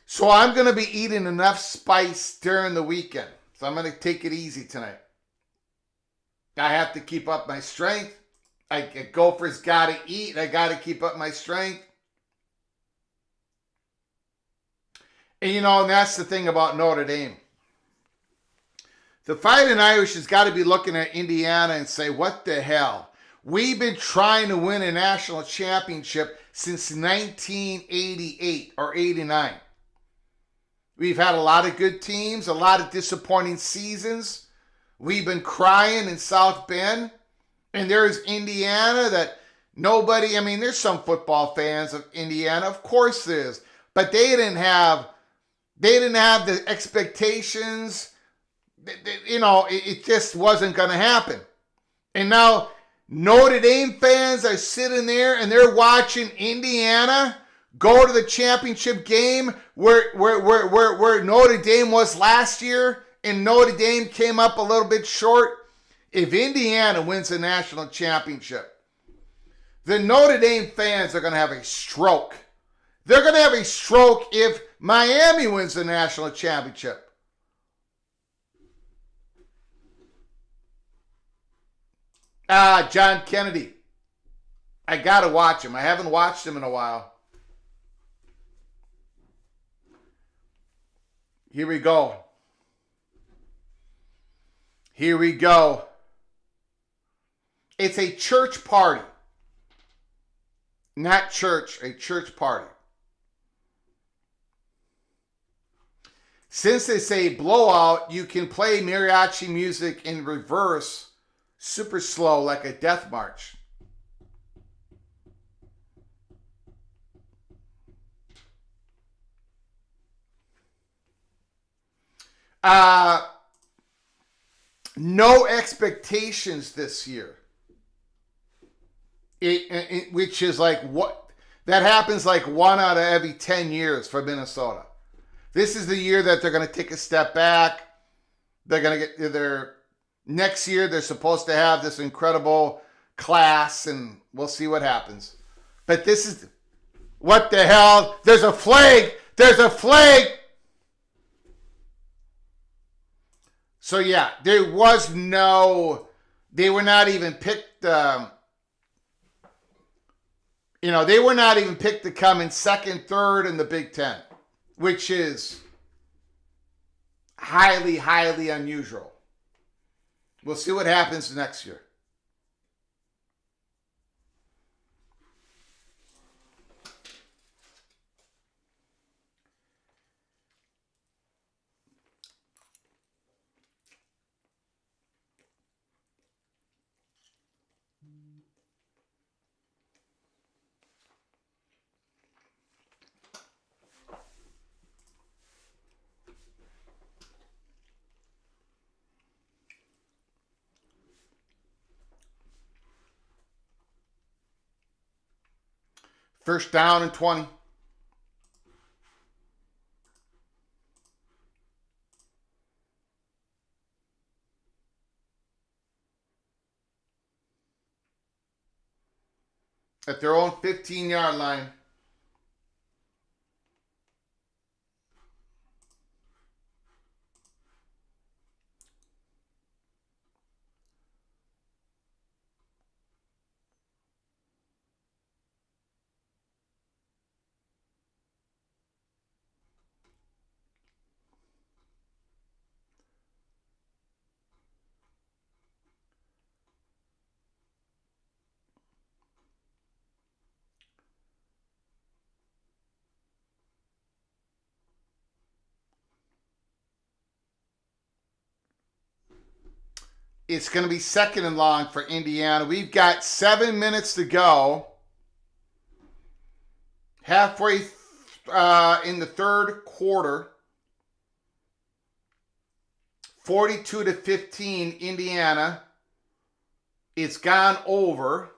So I'm going to be eating enough spice during the weekend. So I'm going to take it easy tonight. I have to keep up my strength. Gopher's got to eat. I got to keep up my strength. And that's the thing about Notre Dame. The Fighting Irish has got to be looking at Indiana and say, what the hell? We've been trying to win a national championship since 1988 or 89. We've had a lot of good teams, a lot of disappointing seasons. We've been crying in South Bend. And there's Indiana that nobody, there's some football fans of Indiana, of course there is. But they didn't have the expectations. It just wasn't going to happen. And now Notre Dame fans are sitting there and they're watching Indiana go to the championship game where Notre Dame was last year, and Notre Dame came up a little bit short. If Indiana wins the national championship, the Notre Dame fans are going to have a stroke. They're going to have a stroke if Miami wins the national championship. John Kennedy. I got to watch him. I haven't watched him in a while. Here we go. Here we go. It's a church party. Not church, a church party. Since it's a blowout, you can play mariachi music in reverse, super slow, like a death march. No expectations this year. Which is like what that happens like 1 out of every 10 years for Minnesota. This is the year that they're going to take a step back. They're going to get their next year. They're supposed to have this incredible class, and we'll see what happens. But this is what the hell? There's a flag. There's a flag. So yeah, there was no. They were not even picked. They were not even picked to come in second, third in the Big Ten, which is highly, highly unusual. We'll see what happens next year. First down and 20. At their own 15-yard line. It's going to be second and long for Indiana. We've got 7 minutes to go. Halfway in the third quarter. 42-15, Indiana. It's gone over.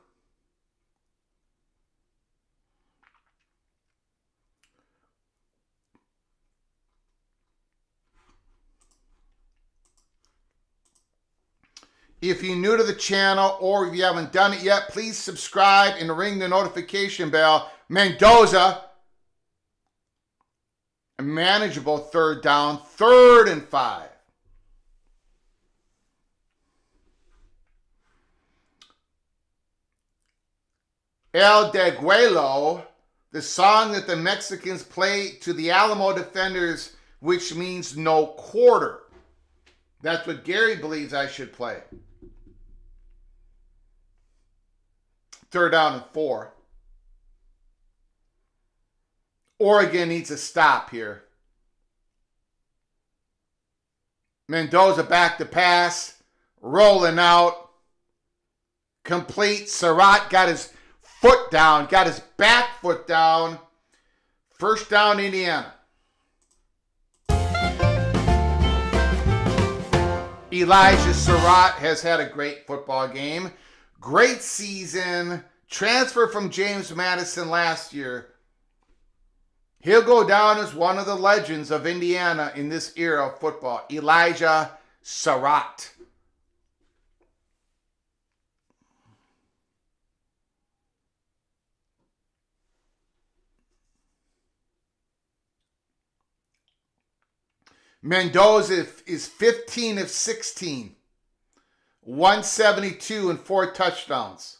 If you're new to the channel or if you haven't done it yet, please subscribe and ring the notification bell. Mendoza, a manageable third down, 3rd and 5. El Deguelo, the song that the Mexicans play to the Alamo defenders, which means no quarter. That's what Gary believes I should play. 3rd down and 4. Oregon needs a stop here. Mendoza back to pass. Rolling out. Complete. Surratt got his foot down. Got his back foot down. First down, Indiana. Elijah Surratt has had a great football game. Great season. Transfer from James Madison last year. He'll go down as one of the legends of Indiana in this era of football. Elijah Surratt. Mendoza is 15 of 16. 172 and 4 touchdowns.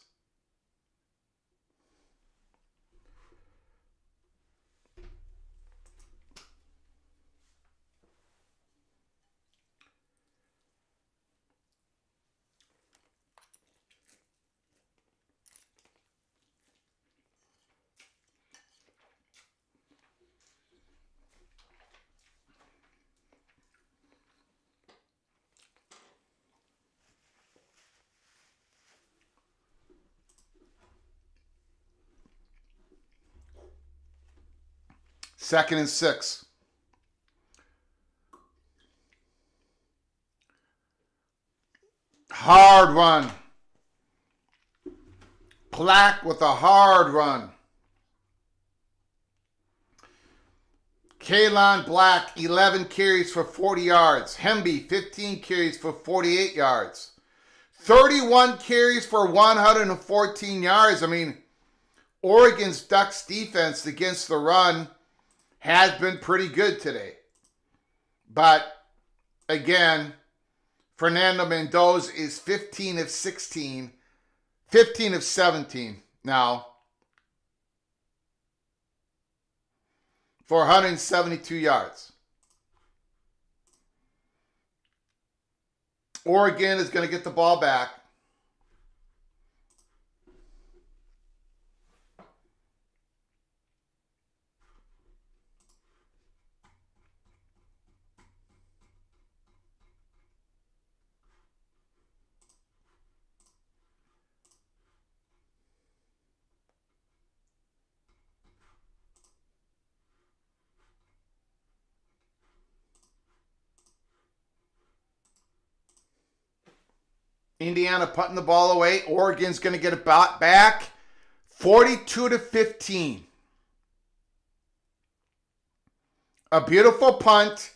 Second and 6. Hard run. Black with a hard run. Kalon Black, 11 carries for 40 yards. Hemby, 15 carries for 48 yards. 31 carries for 114 yards. I mean, Oregon's Ducks defense against the run has been pretty good today. But, again, Fernando Mendoza is 15 of 16, 15 of 17 now for 172 yards. Oregon is going to get the ball back. Indiana putting the ball away. Oregon's going to get it back 42-15. A beautiful punt.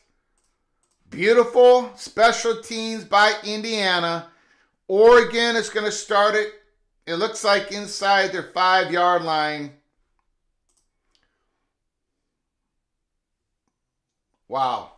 Beautiful special teams by Indiana. Oregon is going to start it. It looks like inside their 5-yard line. Wow.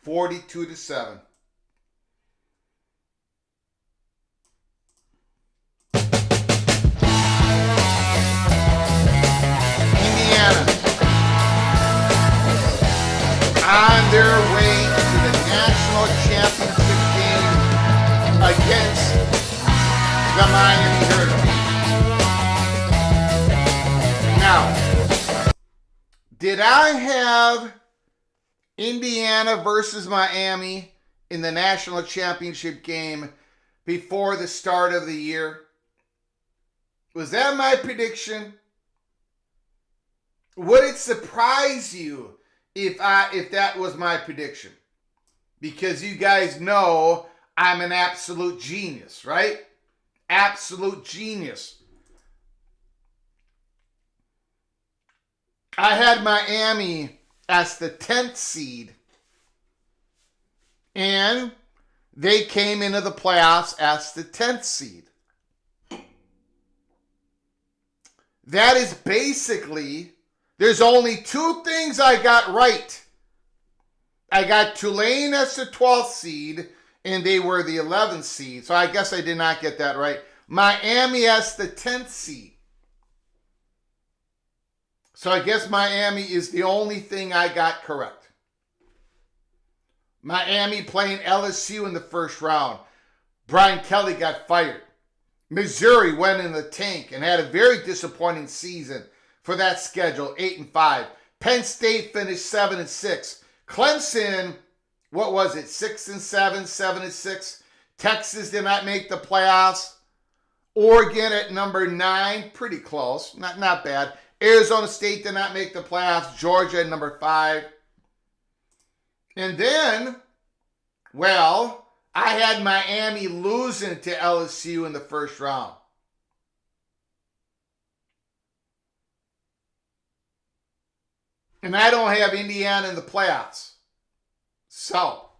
Forty-two to 7. Indiana on their way to the national championship game against the Miami Hurricanes. Now, did I have Indiana versus Miami in the national championship game before the start of the year? Was that my prediction? Would it surprise you if that was my prediction? Because you guys know I'm an absolute genius, right? Absolute genius. I had Miami as the 10th seed, and they came into the playoffs as the 10th seed. That is basically, there's only 2 things I got right. I got Tulane as the 12th seed, and they were the 11th seed, so I guess I did not get that right. Miami as the 10th seed. So I guess Miami is the only thing I got correct. Miami playing LSU in the first round. Brian Kelly got fired. Missouri went in the tank and had a very disappointing season for that schedule, 8-5. Penn State finished 7-6. Clemson, what was it, 6-7, 7-6. Texas did not make the playoffs. Oregon at number 9, pretty close, not bad. Arizona State did not make the playoffs. Georgia at number 5. And then Well, I had Miami losing to LSU in the first round. And I don't have Indiana in the playoffs. So,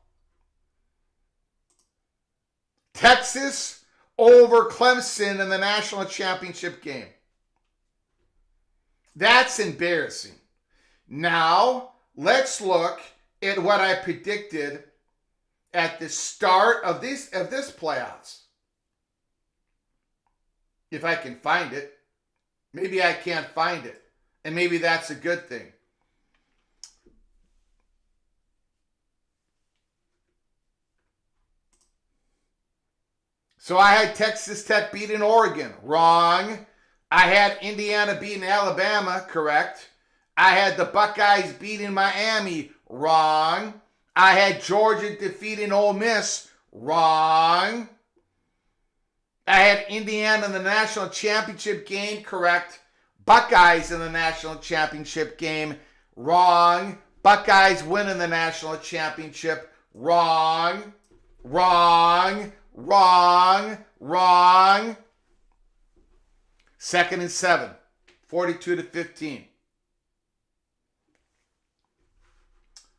Texas over Clemson in the national championship game. That's embarrassing. Now, let's look at what I predicted at the start of this playoffs. If I can find it. Maybe I can't find it. And maybe that's a good thing. So I had Texas Tech beating Oregon. Wrong. I had Indiana beating Alabama. Correct. I had the Buckeyes beating Miami. Wrong. I had Georgia defeating Ole Miss. Wrong. I had Indiana in the national championship game. Correct. Buckeyes in the national championship game. Wrong. Buckeyes win in the national championship. Wrong. Wrong. Wrong. Wrong. 2nd and 7. 42-15.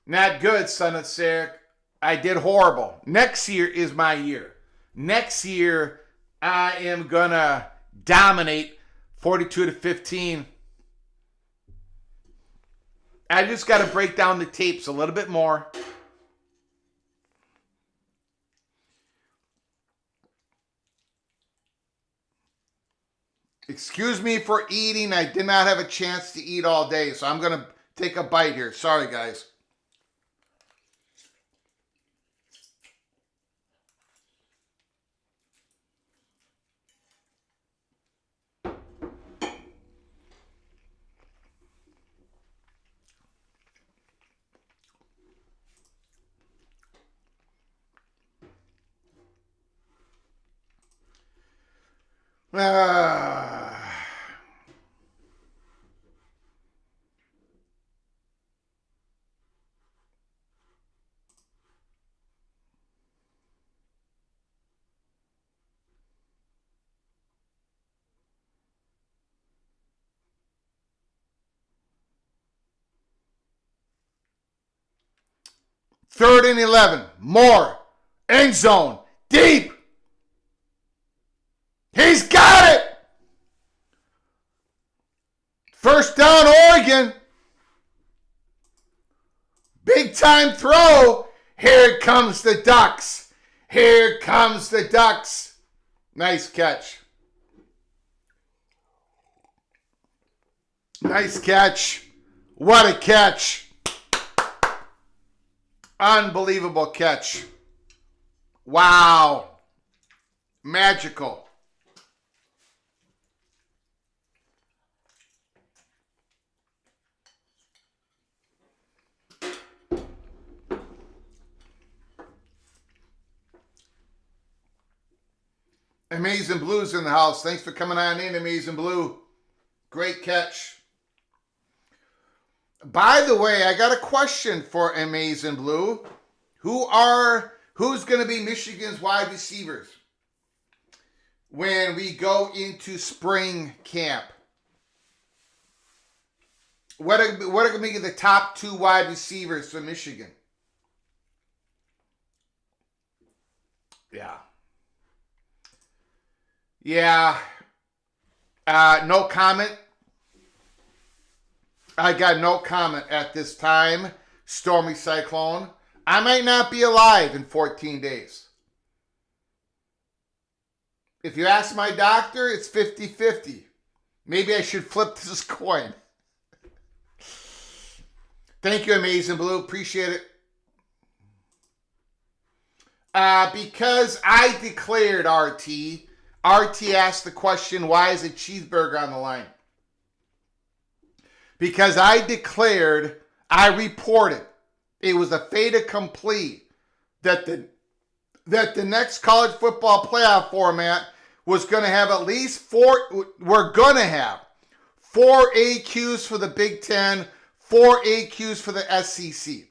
Not good, son of Sarah. I did horrible. Next year is my year. Next year, I am going to dominate 42-15. I just got to break down the tapes a little bit more. Excuse me for eating. I did not have a chance to eat all day, so I'm going to take a bite here. Sorry, guys. Ah. Third and 11. More. End zone. Deep. He's got it. First down, Oregon. Big time throw. Here comes the Ducks. Here comes the Ducks. Nice catch. Nice catch. What a catch. Unbelievable catch. Wow. Magical. Amazing Blue's in the house. Thanks for coming on in, Amazing Blue. Great catch. By the way, I got a question for Amazing Blue. Who's going to be Michigan's wide receivers when we go into spring camp? What are going to be the top 2 wide receivers for Michigan? Yeah. Yeah. No comment. I got no comment at this time. Stormy Cyclone. I might not be alive in 14 days. If you ask my doctor, it's 50-50. Maybe I should flip this coin. Thank you, Amazing Blue. Appreciate it. Because I declared RT. RT asked the question, why is a cheeseburger on the line? Because I declared, I reported, it was a fait accompli that the next college football playoff format was going to have at least 4, we're going to have 4 AQs for the Big Ten, 4 AQs for the SEC.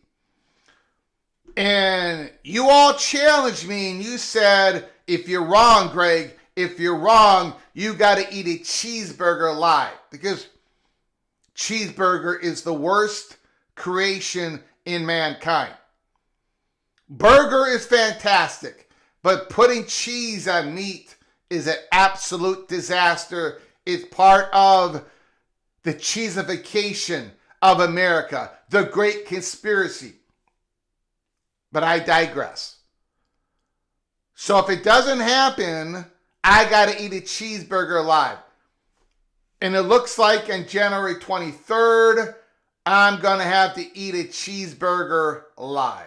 And And you all challenged me and you said, if you're wrong, Greg, if you're wrong, you got to eat a cheeseburger live. Because cheeseburger is the worst creation in mankind. Burger is fantastic, but putting cheese on meat is an absolute disaster. It's part of the cheesification of America, the great conspiracy. But I digress. So if it doesn't happen, I got to eat a cheeseburger live. And it looks like on January 23rd, I'm going to have to eat a cheeseburger live.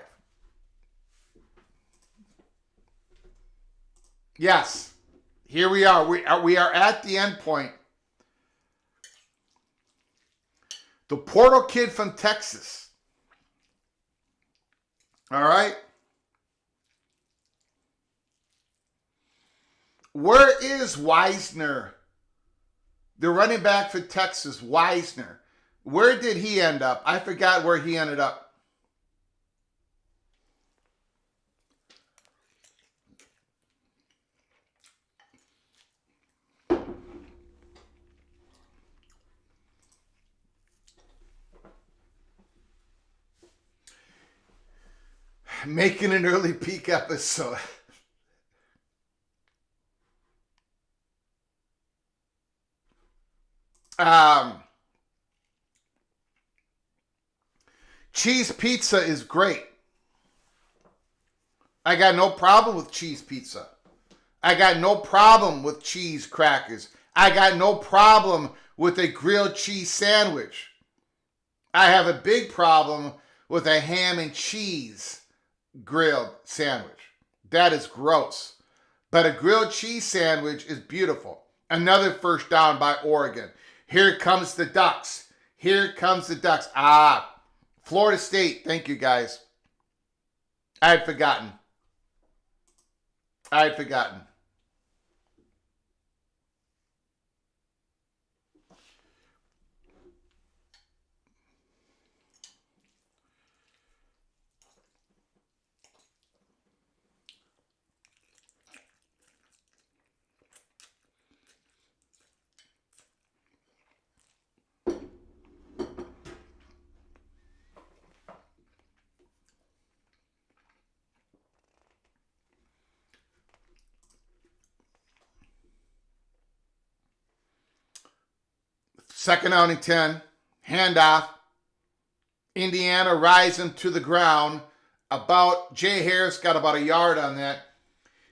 Yes, here we are. We are at the end point. The Portal Kid from Texas. All right. Where is Wisner? The running back for Texas, Wisner. Where did he end up? I forgot where he ended up. Making an early peak episode. Cheese pizza is great. I got no problem with cheese pizza. I got no problem with cheese crackers. I got no problem with a grilled cheese sandwich. I have a big problem with a ham and cheese grilled sandwich. That is gross. But a grilled cheese sandwich is beautiful. Another first down by Oregon. Here comes the Ducks. Here comes the Ducks. Florida State. Thank you, guys. I had forgotten. Second down and 10. Handoff. Indiana rising to the ground. Jay Harris got about a yard on that.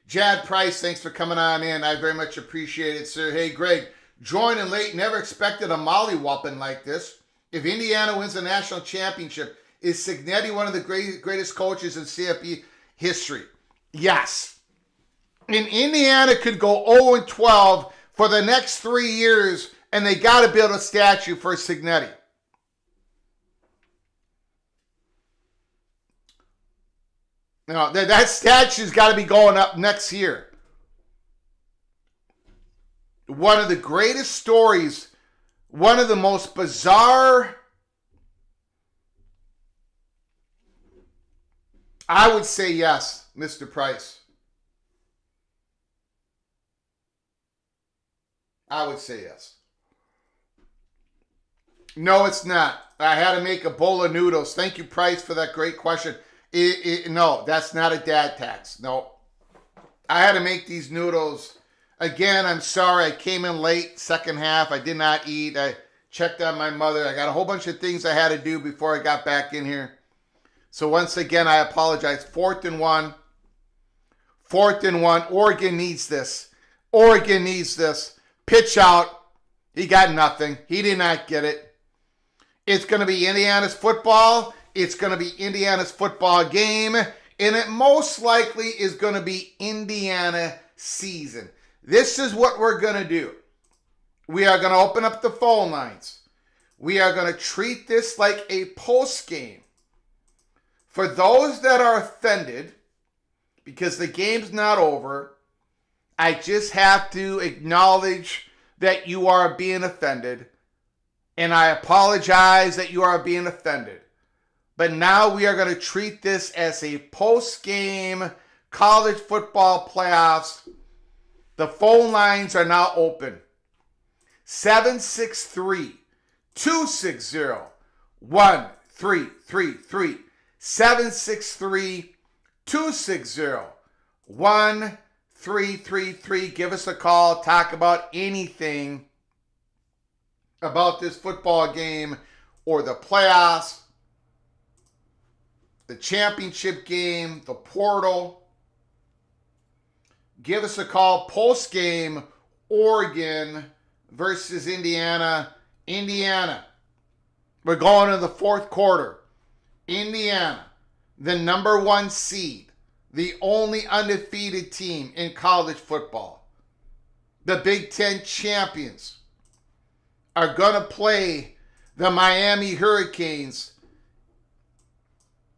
Jad Price, thanks for coming on in. I very much appreciate it, sir. Hey, Greg, joining late. Never expected a molly-whopping like this. If Indiana wins the national championship, is Cignetti one of the greatest coaches in CFP history? Yes. And Indiana could go 0-12 for the next 3 years, and they got to build a statue for Cignetti. Now, that statue's got to be going up next year. One of the greatest stories, one of the most bizarre, I would say yes, Mr. Price. I would say yes. No, it's not. I had to make a bowl of noodles. Thank you, Price, for that great question. No, that's not a dad tax. No. I had to make these noodles. Again, I'm sorry. I came in late, second half. I did not eat. I checked on my mother. I got a whole bunch of things I had to do before I got back in here. So once again, I apologize. 4th and 1. 4th and 1. Oregon needs this. Oregon needs this. Pitch out. He got nothing. He did not get it. It's going to be Indiana's football. It's going to be Indiana's football game. And it most likely is going to be Indiana season. This is what we're going to do. We are going to open up the phone lines. We are going to treat this like a post game. For those that are offended, because the game's not over, I just have to acknowledge that you are being offended. And I apologize that you are being offended. But now we are going to treat this as a post-game college football playoffs. The phone lines are now open. 763-260-1333. 763-260-1333. Give us a call. Talk about anything about this football game or the playoffs, the championship game, the portal. Give us a call. Post game, Oregon versus Indiana. Indiana. We're going to the fourth quarter. Indiana, the number 1 seed, the only undefeated team in college football. The Big Ten champions are going to play the Miami Hurricanes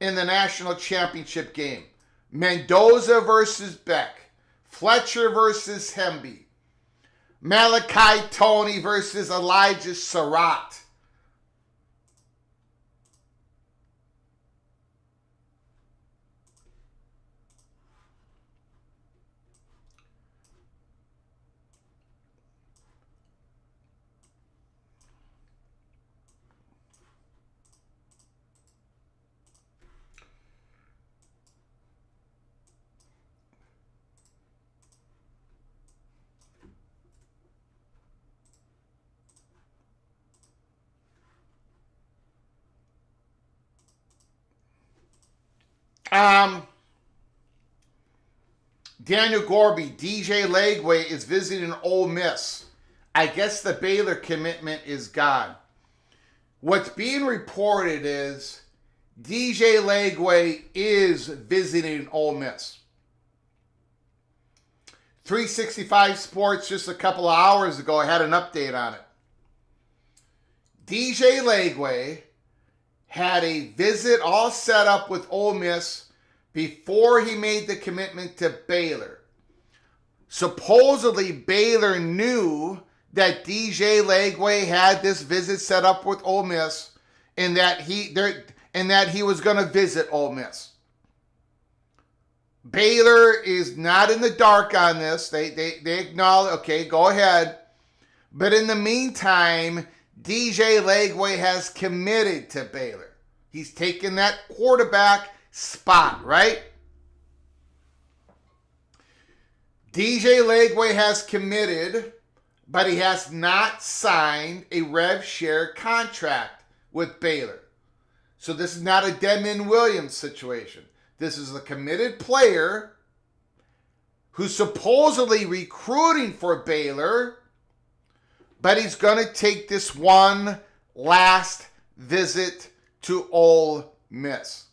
in the national championship game. Mendoza versus Beck. Fletcher versus Hemby. Malachi Tony versus Elijah Surratt. Daniel Gorby, DJ Lagway is visiting Ole Miss. I guess the Baylor commitment is gone. What's being reported is DJ Lagway is visiting Ole Miss. 365 Sports just a couple of hours ago had an update on it. DJ Lagway had a visit all set up with Ole Miss before he made the commitment to Baylor. Supposedly, Baylor knew that DJ Lagway had this visit set up with Ole Miss and that he was going to visit Ole Miss. Baylor is not in the dark on this. They acknowledge, okay, go ahead. But in the meantime, DJ Lagway has committed to Baylor. He's taken that quarterback spot, right? DJ Lagway has committed, but he has not signed a rev share contract with Baylor. So this is not a Denman Williams situation. This is a committed player who's supposedly recruiting for Baylor, but he's going to take this one last visit to Ole Miss.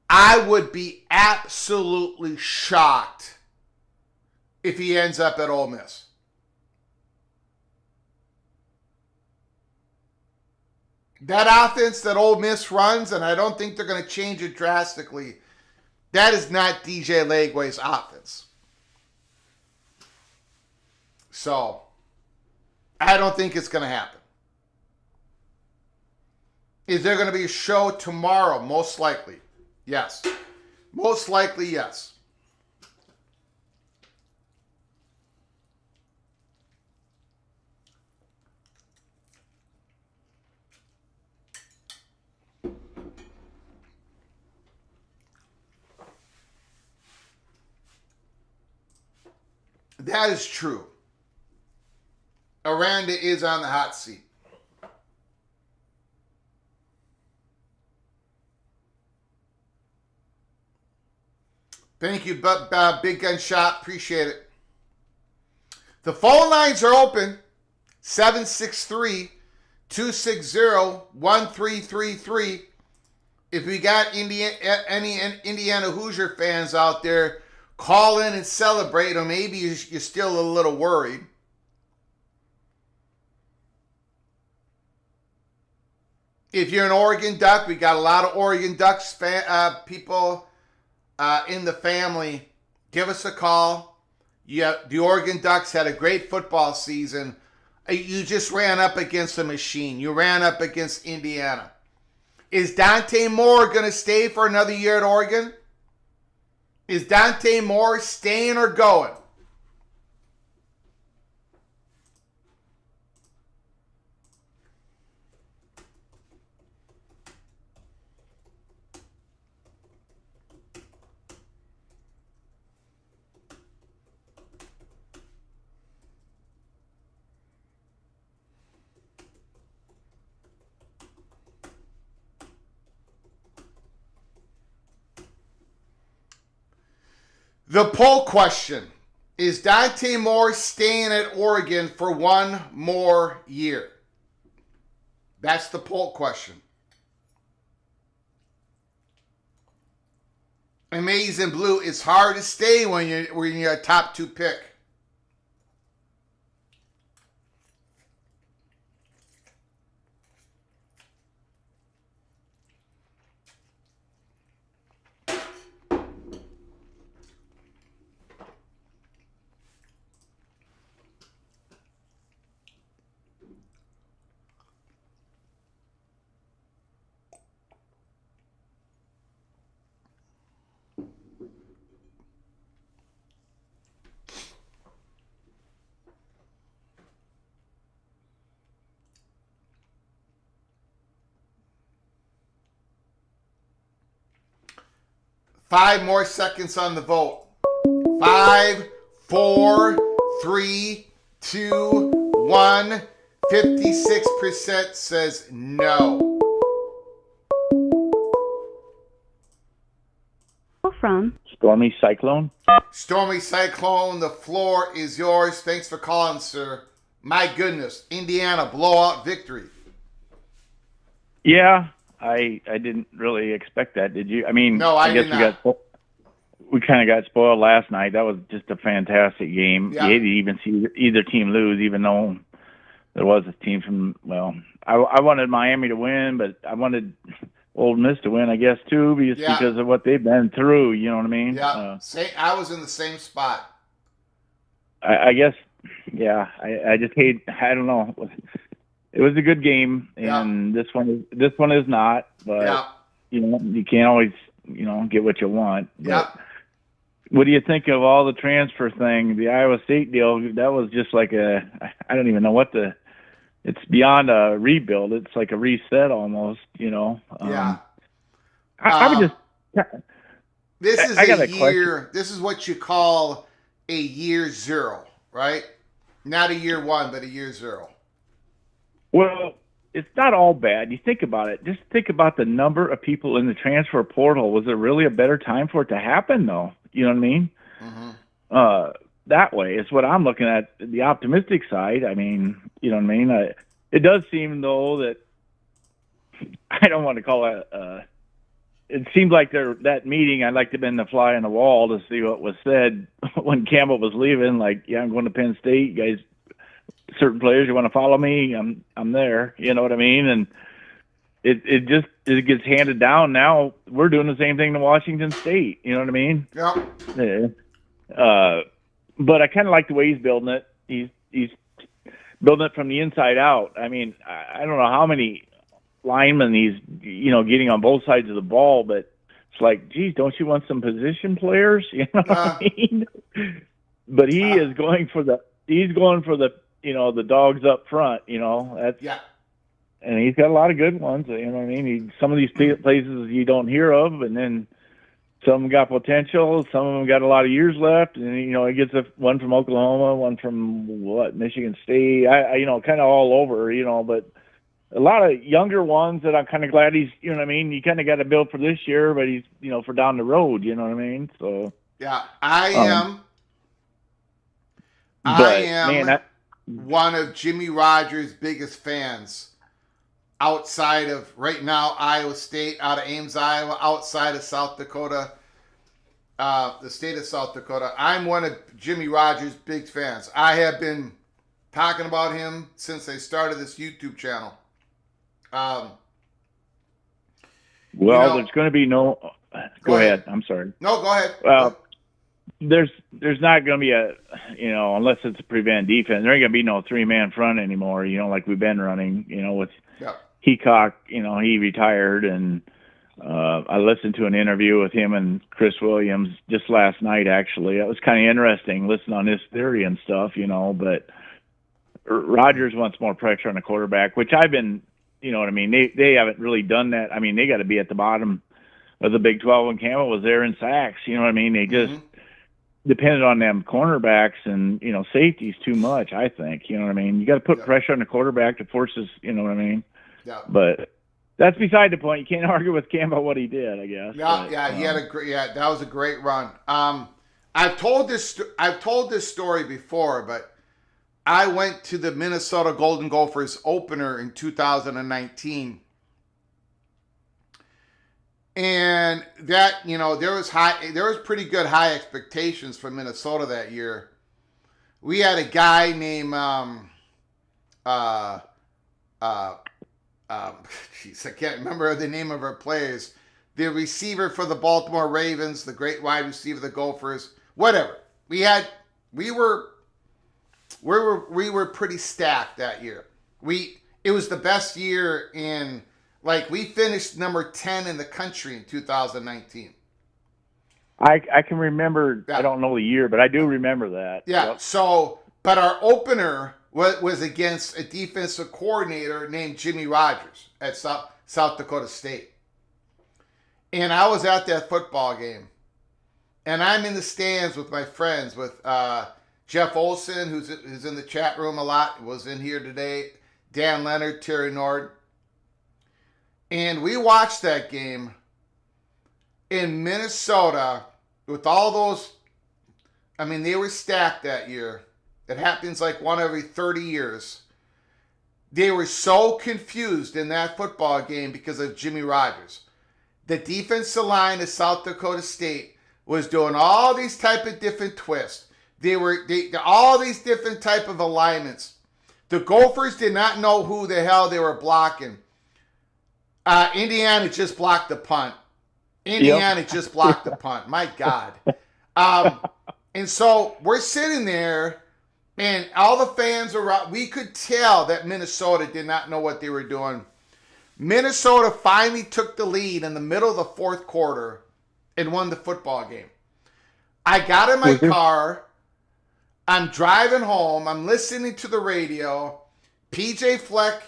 I would be absolutely shocked if he ends up at Ole Miss. That offense that Ole Miss runs, and I don't think they're going to change it drastically, that is not DJ Lagway's offense. So, I don't think it's going to happen. Is there going to be a show tomorrow? Most likely. Yes. Most likely, yes. That is true. Aranda is on the hot seat. Thank you, Big Gun Shop. Appreciate it. The phone lines are open. 763-260-1333. If we got any Indiana Hoosier fans out there, call in and celebrate, or maybe you're still a little worried. If you're an Oregon Duck, we got a lot of Oregon Ducks people in the family. Give us a call. Yeah, the Oregon Ducks had a great football season. You just ran up against a machine. You ran up against Indiana. Is Dante Moore going to stay for another year at Oregon? Is Dante Moore staying or going? The poll question, is Dante Moore staying at Oregon for one more year? That's the poll question. And Maize and Blue, it's hard to stay when you're a top 2 pick. Five more seconds on the vote. 5, 4, 3, 2, 1. 56% says no. From Stormy Cyclone. Stormy Cyclone, the floor is yours. Thanks for calling, sir. My goodness, Indiana blowout victory. Yeah, I didn't really expect that. Did you? I mean, No, I guess did not. we kind of got spoiled last night. That was just a fantastic game. Yeah. You hate to even see either team lose, even though there was a team from. Well, I wanted Miami to win, but I wanted Ole Miss to win, I guess, too, because of what they've been through. You know what I mean? Yeah, I was in the same spot. I guess. Yeah, I just hate. I don't know. It was a good game, and this one is not. But you can't always get what you want. But what do you think of all the transfer thing? The Iowa State deal, that was just like I don't even know what it's beyond a rebuild. It's like a reset almost. I would just. This is I got a a year. question. This is what you call a year 0, right? Not a year 1, but a year 0. Well, it's not all bad. You think about it. Just think about the number of people in the transfer portal. Was there really a better time for it to happen, though? You know what I mean? Mm-hmm. That way is what I'm looking at. The optimistic side. I mean, you know what I mean? It does seem, though, that I don't want to call it. It seemed like that meeting. I'd like to have been the fly on the wall to see what was said when Campbell was leaving. Like, yeah, I'm going to Penn State. You guys, certain players, you want to follow me? I'm there. You know what I mean? And it gets handed down. Now we're doing the same thing to Washington State. You know what I mean? Yeah. But I kind of like the way he's building it. He's building it from the inside out. I mean, I don't know how many linemen he's getting on both sides of the ball, but it's like, geez, don't you want some position players? You know what I mean? But he is going for the the dogs up front. And he's got a lot of good ones. You know what I mean? Some of these places you don't hear of, and then some of them got potential. Some of them got a lot of years left, and he gets one from Oklahoma, one from Michigan State. Kind of all over. But a lot of younger ones that I'm kind of glad he's. You know what I mean? You kind of got to build for this year, but he's for down the road. You know what I mean? So yeah, I am. Man, one of Jimmy Rogers' biggest fans. Outside of right now Iowa State, out of Ames, Iowa, outside of South Dakota, the state of South Dakota, I'm one of Jimmy Rogers' big fans. I have been talking about him since they started this YouTube channel. There's going to be no. Go ahead. I'm sorry. No, go ahead. Well, there's not going to be unless it's a prevent defense. There ain't going to be no 3-man front anymore. Like we've been running. With Heacock, he retired, and I listened to an interview with him and Chris Williams just last night, actually. It was kind of interesting, listening on his theory and stuff, but Rodgers wants more pressure on the quarterback, which I've been, they haven't really done that. I mean, they got to be at the bottom of the Big 12 when Campbell was there in sacks. They just depended on them cornerbacks and, safeties too much, I think. You got to put pressure on the quarterback to force his, Yeah. But that's beside the point. You can't argue with Campbell what he did, I guess. Yeah, he had that was a great run. I've told this story before, but I went to the Minnesota Golden Gophers opener in 2019. And that, there was pretty good high expectations for Minnesota that year. We had a guy named I can't remember the name of our players. The receiver for the Baltimore Ravens, the great wide receiver, the Gophers, whatever. We were pretty stacked that year. It was the best year in, we finished number 10 in the country in 2019. I can remember, I don't know the year, but I do remember that. Yeah, Yep. So, but our opener was against a defensive coordinator named Jimmy Rogers at South Dakota State. And I was at that football game. And I'm in the stands with my friends, with Jeff Olson, who's in the chat room a lot, was in here today, Dan Leonard, Terry Nord. And we watched that game in Minnesota with all those, they were stacked that year. It happens like one every 30 years. They were so confused in that football game because of Jimmy Rogers. The defensive line of South Dakota State was doing all these type of different twists. They all these different type of alignments. The Gophers did not know who the hell they were blocking. Indiana just blocked the punt. Just blocked the punt. My God. And so we're sitting there, and all the fans around, we could tell that Minnesota did not know what they were doing. Minnesota finally took the lead in the middle of the fourth quarter and won the football game. I got in my car. I'm driving home. I'm listening to the radio. PJ Fleck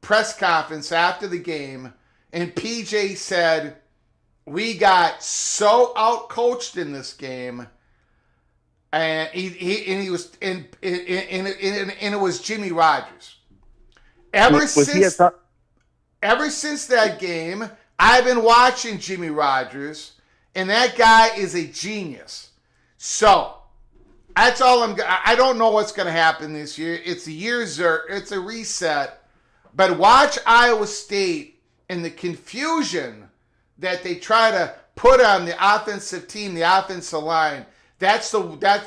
press conference after the game, and PJ said, "We got so outcoached in this game." And it was Jimmy Rogers. Ever since that game, I've been watching Jimmy Rogers, and that guy is a genius. So that's all I don't know what's going to happen this year. It's it's a reset. But watch Iowa State and the confusion that they try to put on the offensive team, the offensive line. That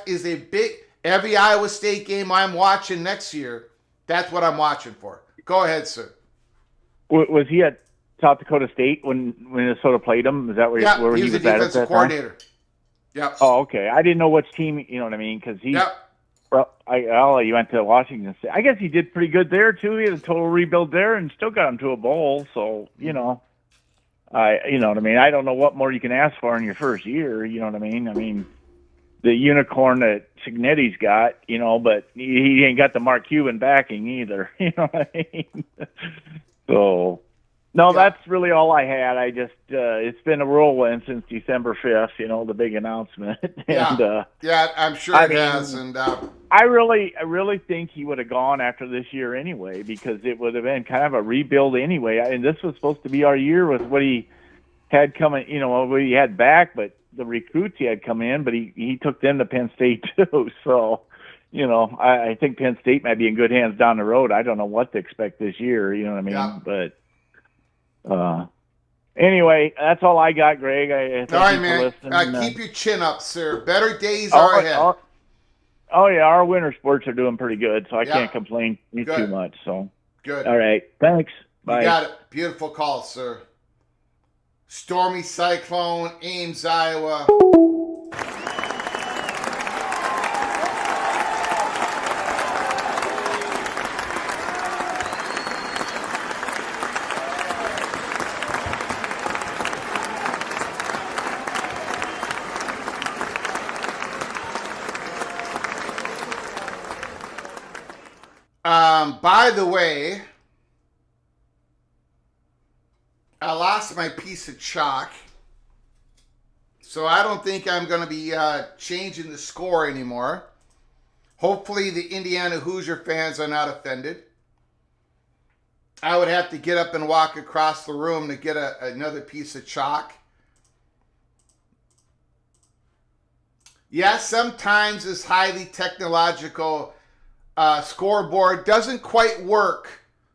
is a big, every Iowa State game I'm watching next year, that's what I'm watching for. Go ahead, sir. Was he at South Dakota State when Minnesota played him? Is that where, yeah, where he he was was the at defensive coordinator. Yep. Oh, okay. I didn't know which team, you know what I mean? Because he, he went to Washington State. I guess he did pretty good there, too. He had a total rebuild there and still got him to a bowl. So, you know what I mean? I don't know what more you can ask for in your first year. You know what I mean? I mean, the unicorn that Cignetti's got, but he ain't got the Mark Cuban backing either. You know what I mean? So, no, that's really all I had. I just, it's been a whirlwind since December 5th, the big announcement. And, I'm sure it has. And I really think he would have gone after this year anyway, because it would have been kind of a rebuild anyway. And this was supposed to be our year with what he had coming, what he had back, but the recruits he had come in, but he took them to Penn State too. So, I think Penn State might be in good hands down the road. I don't know what to expect this year, you know what I mean? Yeah. But anyway, that's all I got, Greg. Thank all right, you man. for listening. Keep your chin up, sir. Better days are ahead. Oh, yeah, our winter sports are doing pretty good, so I can't complain too much. So good. All right, thanks. Bye. You got it. Beautiful call, sir. Stormy cyclone, Ames, Iowa. By the way, I lost my piece of chalk. So I don't think I'm going to be changing the score anymore. Hopefully the Indiana Hoosier fans are not offended. I would have to get up and walk across the room to get another piece of chalk. Yes, sometimes this highly technological scoreboard doesn't quite work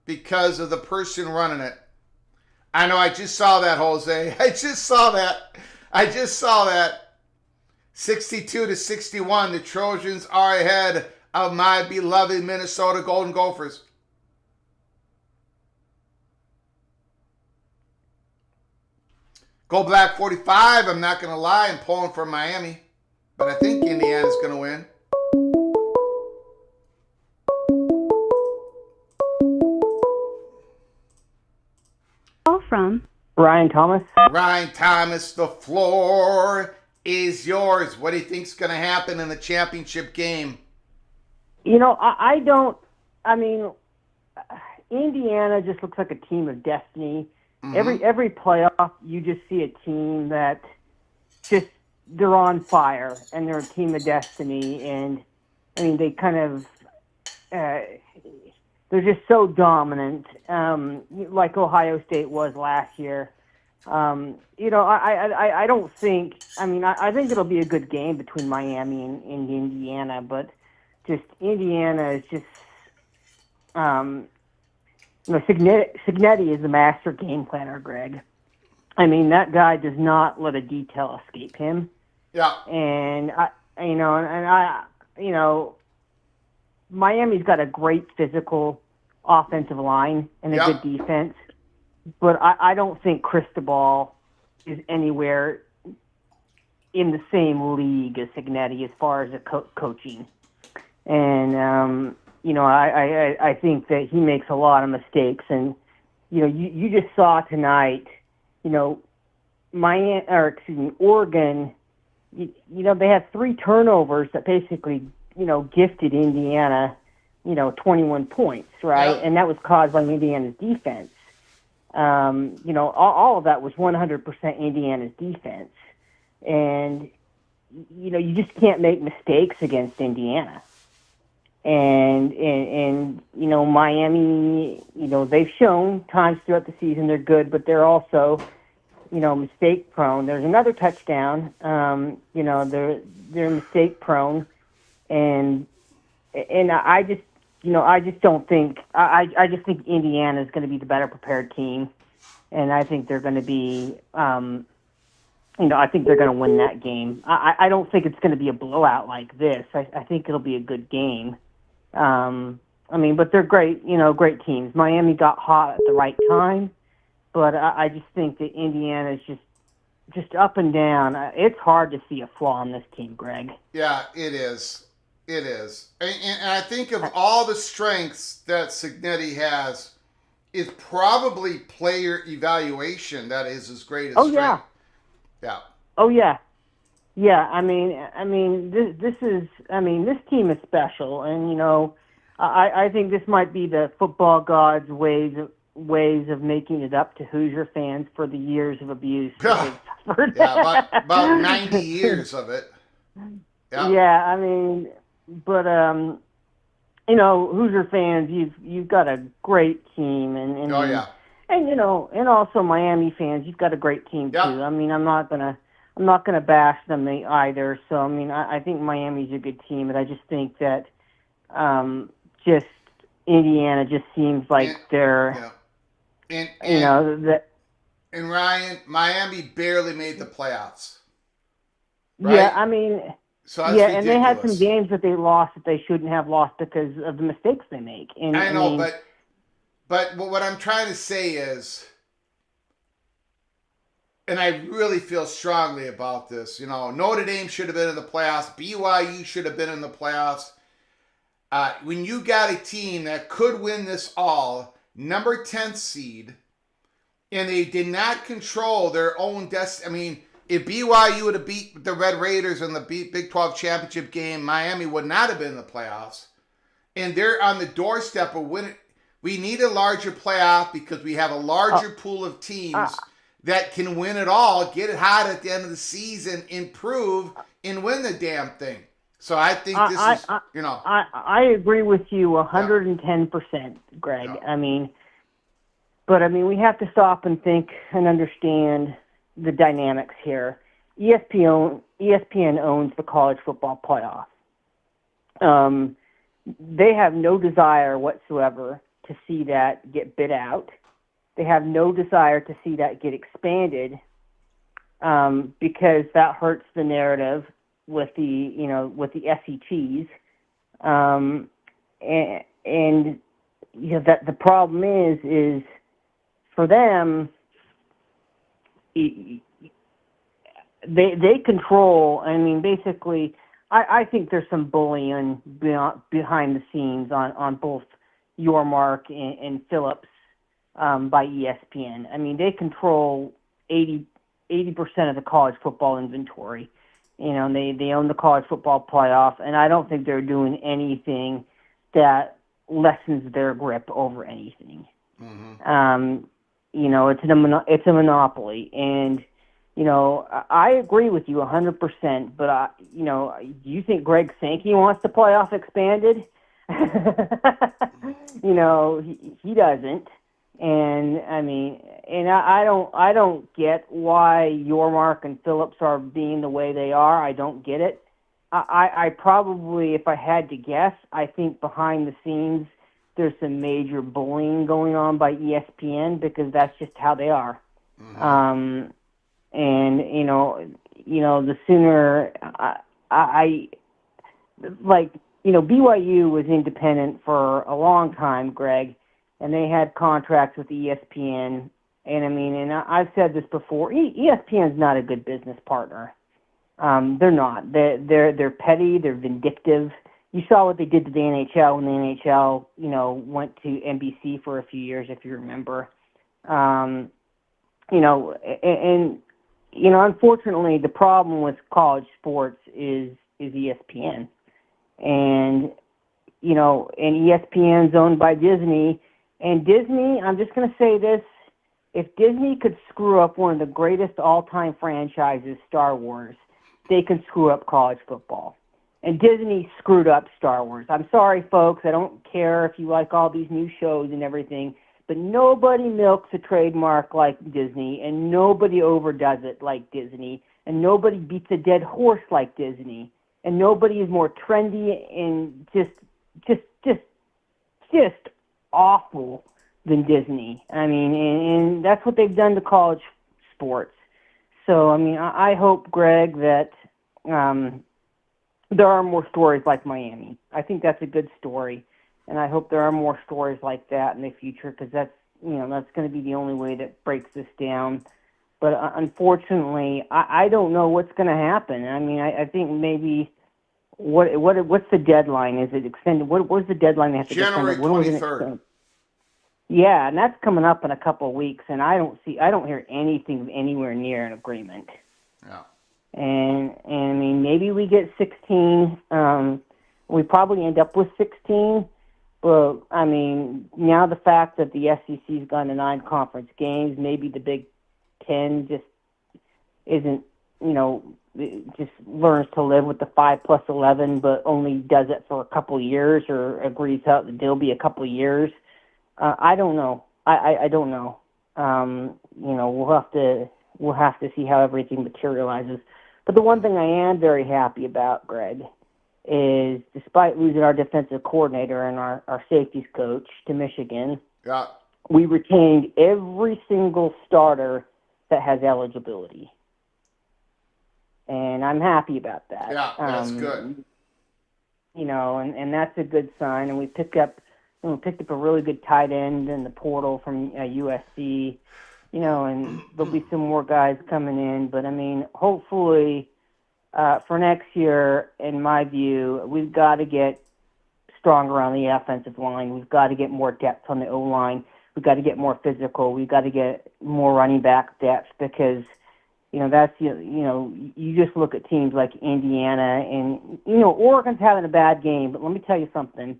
because of the person running it. I know, I just saw that, Jose. I just saw that. 62-61, the Trojans are ahead of my beloved Minnesota Golden Gophers. Go Black 45, I'm not going to lie, I'm pulling for Miami. But I think Indiana's going to win. Call from Ryan Thomas. Ryan Thomas, the floor is yours. What do you think's going to happen in the championship game? You know, I mean, Indiana just looks like a team of destiny. Mm-hmm. Every playoff, you just see a team that just, they're on fire, and they're a team of destiny. And, I mean, they kind of, they're just so dominant, like Ohio State was last year. You know, I don't think, I mean, I think it'll be a good game between Miami and Indiana, but just Indiana is just, you know, Signetti is the master game planner, Greg. I mean, that guy does not let a detail escape him. Yeah. And Miami's got a great physical offensive line and a good defense, but I don't think Cristobal is anywhere in the same league as Signetti as far as the coaching. And you know, I think that he makes a lot of mistakes, and you know, you just saw tonight, you know, Oregon, you know, they had 3 turnovers that basically, you know, gifted Indiana, you know, 21 points, right? Yeah. And that was caused by Indiana's defense. You know, all of that was 100% Indiana's defense. And, you know, you just can't make mistakes against Indiana. And you know, Miami, you know, they've shown times throughout the season they're good, but they're also, you know, mistake prone. There's another touchdown. You know, they're mistake prone, and I just, you know, I just don't think I just think Indiana is going to be the better prepared team, and I think they're going to be, you know, I think they're going to win that game. I don't think it's going to be a blowout like this. I think it'll be a good game. I mean, but they're great, you know, great teams. Miami got hot at the right time, but I just think that Indiana is just up and down. It's hard to see a flaw in this team, Greg. Yeah, it is. It is. And I think of all the strengths that Signetti has, it's probably player evaluation that is his greatest strength. Yeah. Yeah. Oh, yeah. Yeah, I mean, this team is special, and you know, I think this might be the football gods' ways of making it up to Hoosier fans for the years of abuse that they've suffered. Yeah, about 90 years of it. Yeah. Yeah, I mean, but you know, Hoosier fans, you've got a great team, and oh yeah, and you know, and also Miami fans, you've got a great team too. I mean, I'm not gonna bash them either. So I mean, I think Miami's a good team, but I just think that just Indiana just seems like they're, and you know, that. And Ryan, Miami barely made the playoffs. Right? Yeah, I mean, so that's and they had ridiculous. some games that they lost that they shouldn't have lost because of the mistakes they make. And I know, I mean, but what I'm trying to say is, and I really feel strongly about this, you know, Notre Dame should have been in the playoffs. BYU should have been in the playoffs. When you got a team that could win this all, number 10 seed, and they did not control their own destiny. I mean, if BYU would have beat the Red Raiders in the Big 12 championship game, Miami would not have been in the playoffs. and they're on the doorstep of winning. We need a larger playoff because we have a larger pool of teams that can win it all, get it hot at the end of the season, improve, and win the damn thing. So I think this is, I agree with you 110%, Greg. Yeah. But we have to stop and think and understand the dynamics here. ESPN owns the college football playoff. They have no desire whatsoever to see that get bid out. They have no desire to see that get expanded because that hurts the narrative with the SECs. And that the problem is for them, they control. Basically, I think there's some bullying behind the scenes on both Your Mark and Phillips by ESPN. They control 80% of the college football inventory. They own the college football playoff, and I don't think they're doing anything that lessens their grip over anything. Mm-hmm. It's a monopoly, and I agree with you 100%. But do you think Greg Sankey wants the playoff expanded? He doesn't. And I don't get why Your Mark and Phillips are being the way they are. I don't get it. I probably, if I had to guess, I think behind the scenes there's some major bullying going on by ESPN because that's just how they are. Mm-hmm. The sooner BYU was independent for a long time, Greg, and they had contracts with ESPN. And I've said this before, ESPN's not a good business partner. They're not. They're petty. They're vindictive. You saw what they did to the NHL when the NHL, went to NBC for a few years, if you remember. Unfortunately, the problem with college sports is ESPN. And ESPN's owned by Disney. And Disney, I'm just going to say this, if Disney could screw up one of the greatest all-time franchises, Star Wars, they can screw up college football. And Disney screwed up Star Wars. I'm sorry, folks. I don't care if you like all these new shows and everything, but nobody milks a trademark like Disney, and nobody overdoes it like Disney, and nobody beats a dead horse like Disney, and nobody is more trendy and just awful than Disney. And that's what they've done to college sports. So, I hope, Greg, that there are more stories like Miami. I think that's a good story, and I hope there are more stories like that in the future because that's going to be the only way that breaks this down. But unfortunately, I don't know what's going to happen. I think maybe what's the deadline? Is it extended? What's the deadline they have to January 23rd. Yeah, and that's coming up in a couple of weeks, and I don't hear anything anywhere near an agreement. Yeah. And maybe we get 16. We probably end up with 16. But now the fact that the SEC's gone to 9 conference games, maybe the Big Ten just isn't, just learns to live with the 5+11, but only does it for a couple of years or agrees out that there'll be a couple of years. I don't know. I don't know. We'll have to see how everything materializes. But the one thing I am very happy about, Greg, is despite losing our defensive coordinator and our safeties coach to Michigan, we retained every single starter that has eligibility. And I'm happy about that. Yeah, that's good. And that's a good sign. And we picked up a really good tight end in the portal from USC, and there'll be some more guys coming in. But, hopefully for next year, in my view, we've got to get stronger on the offensive line. We've got to get more depth on the O-line. We've got to get more physical. We've got to get more running back depth because, that's, you just look at teams like Indiana and, Oregon's having a bad game. But let me tell you something.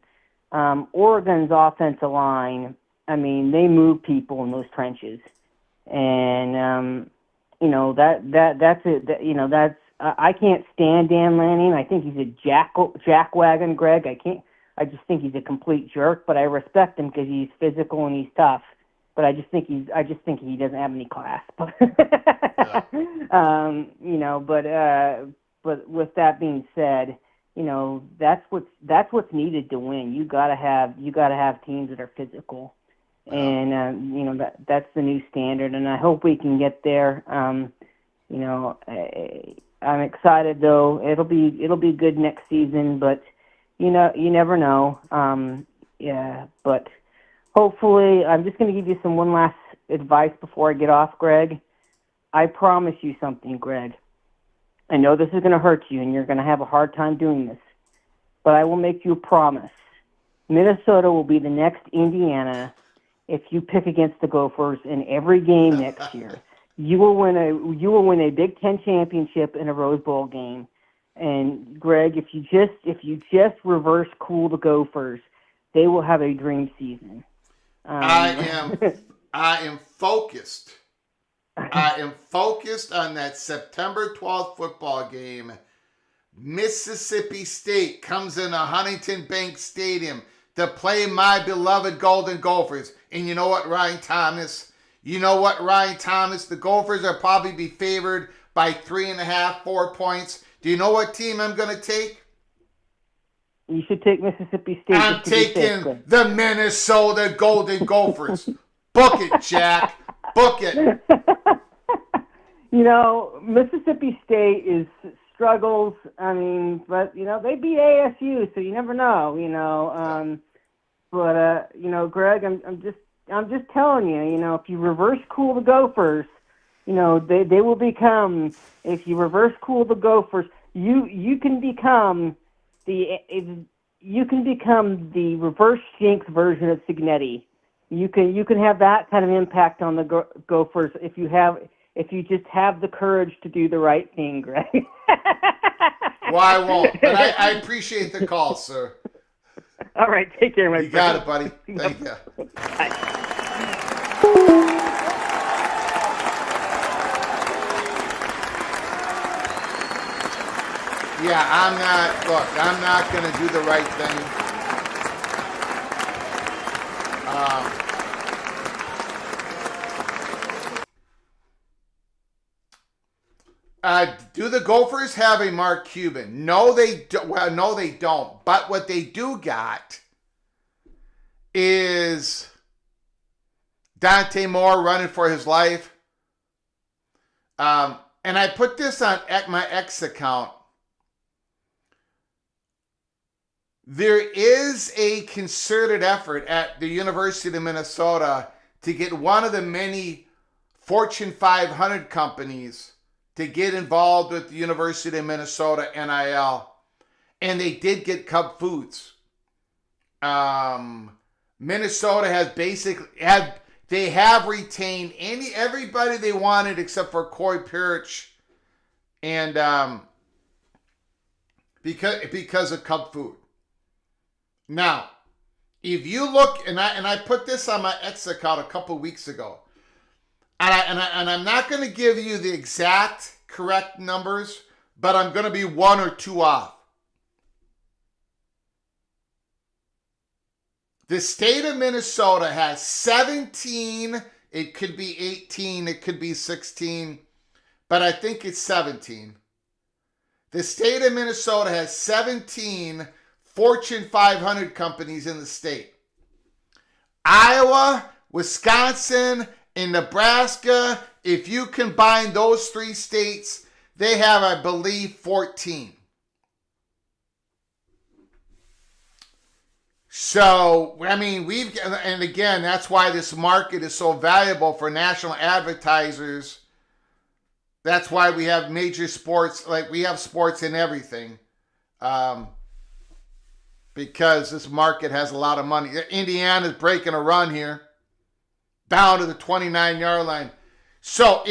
Oregon's offensive line, I mean, they move people in those trenches. And, that's it. I can't stand Dan Lanning. I think he's a jackwagon, Greg. I just think he's a complete jerk, but I respect him because he's physical and he's tough. But I just think he doesn't have any class. But with that being said, that's what's needed to win. You gotta have teams that are physical, and that's the new standard. And I hope we can get there. I'm excited though. It'll be good next season, but you never know. But hopefully, I'm just going to give you one last advice before I get off, Greg. I promise you something, Greg. I know this is going to hurt you, and you're going to have a hard time doing this, but I will make you a promise. Minnesota will be the next Indiana if you pick against the Gophers in every game next year. You will win a Big Ten championship in a Rose Bowl game. And Greg, if you just reverse cool the Gophers, they will have a dream season. I am focused. I am focused on that September 12th football game. Mississippi State comes into Huntington Bank Stadium to play my beloved Golden Gophers. And you know what, Ryan Thomas? The Gophers will probably be favored by 3.5, 4 points. Do you know what team I'm going to take? You should take Mississippi State. I'm taking the Minnesota Golden Gophers. Book it, Jack. Book it. Mississippi State struggles. I mean, but they beat ASU, so you never know. Greg, I'm just telling you. If you reverse cool the Gophers, they will become. If you reverse cool the Gophers, you can become the reverse Jinx version of Signetti. You can have that kind of impact on the Gophers if you just have the courage to do the right thing, Greg. Well, I won't, but I appreciate the call, sir. All right, take care, my friend. You got it, buddy. Thank you. Bye. Yeah, I'm not going to do the right thing. Do the Gophers have a Mark Cuban? No, they don't. Well, no, they don't. But what they do got is Dante Moore running for his life. And I put this on my X account. There is a concerted effort at the University of Minnesota to get one of the many Fortune 500 companies to get involved with the University of Minnesota NIL. And they did get Cub Foods. Minnesota has they have retained everybody they wanted except for Corey Pirich, and because of Cub Food. Now, if you look, and I put this on my X account a couple weeks ago, and I'm not going to give you the exact correct numbers, but I'm going to be 1 or 2 off. The state of Minnesota has 17, it could be 18, it could be 16, but I think it's 17. The state of Minnesota has 17 Fortune 500 companies in the state. Iowa, Wisconsin, and Nebraska, if you combine those 3 states, they have, I believe, 14. So, I mean, and again, that's why this market is so valuable for national advertisers. That's why we have major sports, like we have sports in everything. Because this market has a lot of money. Indiana's breaking a run here, down to the 29-yard line. So,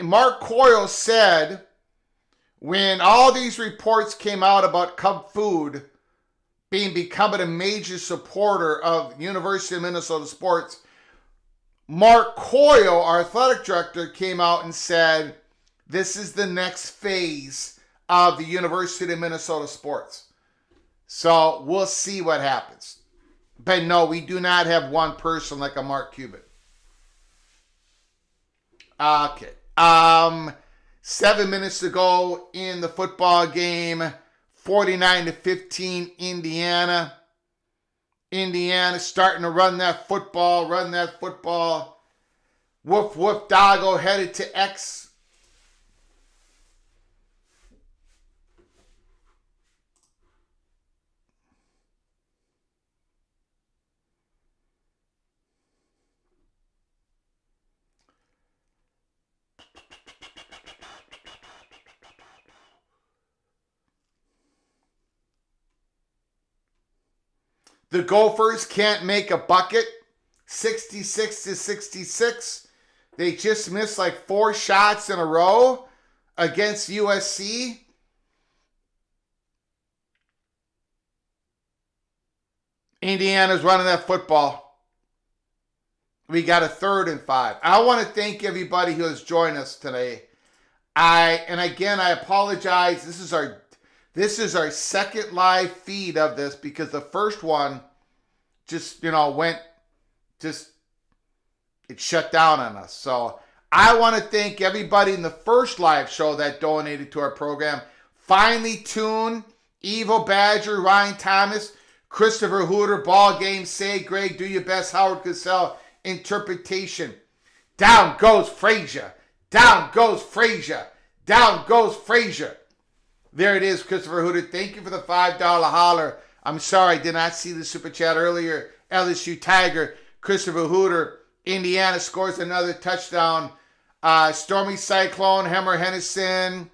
Mark Coyle said, when all these reports came out about Cub Food becoming a major supporter of University of Minnesota sports, Mark Coyle, our athletic director, came out and said, this is the next phase of the University of Minnesota sports. So we'll see what happens. But no, we do not have one person like a Mark Cuban. Okay. 7 minutes to go in the football game. 49-15 Indiana. Indiana starting to run that football. Woof, woof, doggo headed to X. The Gophers can't make a bucket. 66-66. They just missed like 4 shots in a row against USC. Indiana's running that football. We got a 3rd and 5. I want to thank everybody who has joined us today. I apologize. This is our second live feed of this because the first one just, it shut down on us. So I want to thank everybody in the first live show that donated to our program. Finely Tuned, Evil Badger, Ryan Thomas, Christopher Hooter, Ball Game, Say Greg, Do Your Best, Howard Cassell, Interpretation. Down goes Frazier. Down goes Frazier. Down goes Frazier. There it is, Christopher Hooter. Thank you for the $5 holler. I'm sorry I did not see the super chat earlier. LSU Tiger, Christopher Hooter. Indiana scores another touchdown. Stormy Cyclone, Hammer Hennison.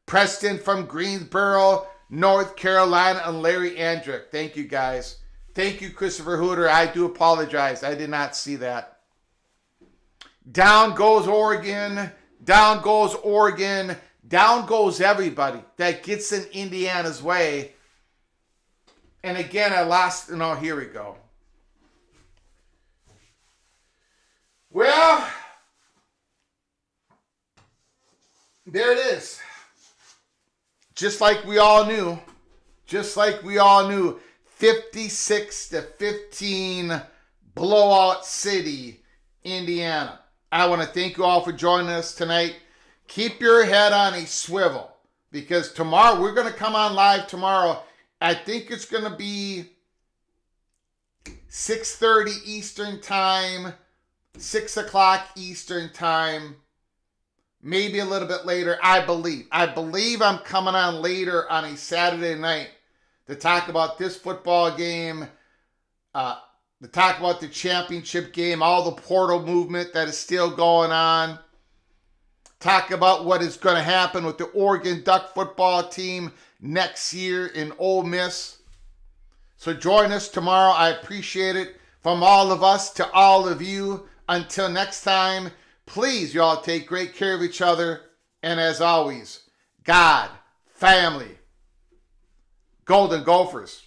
Preston from Greensboro, North Carolina, and Larry Andrick. Thank you, guys. Thank you, Christopher Hooter. I do apologize. I did not see that. Down goes Oregon. Down goes Oregon. Down goes everybody that gets in Indiana's way. And again, I lost. No, here we go. Well, there it is. Just like we all knew. 56-15 blowout city, Indiana. I want to thank you all for joining us tonight. Keep your head on a swivel because tomorrow, we're going to come on live tomorrow. I think it's going to be 6:30 Eastern Time, 6 o'clock Eastern Time, maybe a little bit later, I believe. I believe I'm coming on later on a Saturday night to talk about this football game, to talk about the championship game, all the portal movement that is still going on. Talk about what is going to happen with the Oregon Duck football team next year in Ole Miss. So join us tomorrow. I appreciate it. From all of us to all of you. Until next time, please, y'all take great care of each other. And as always, God, family, Golden Gophers.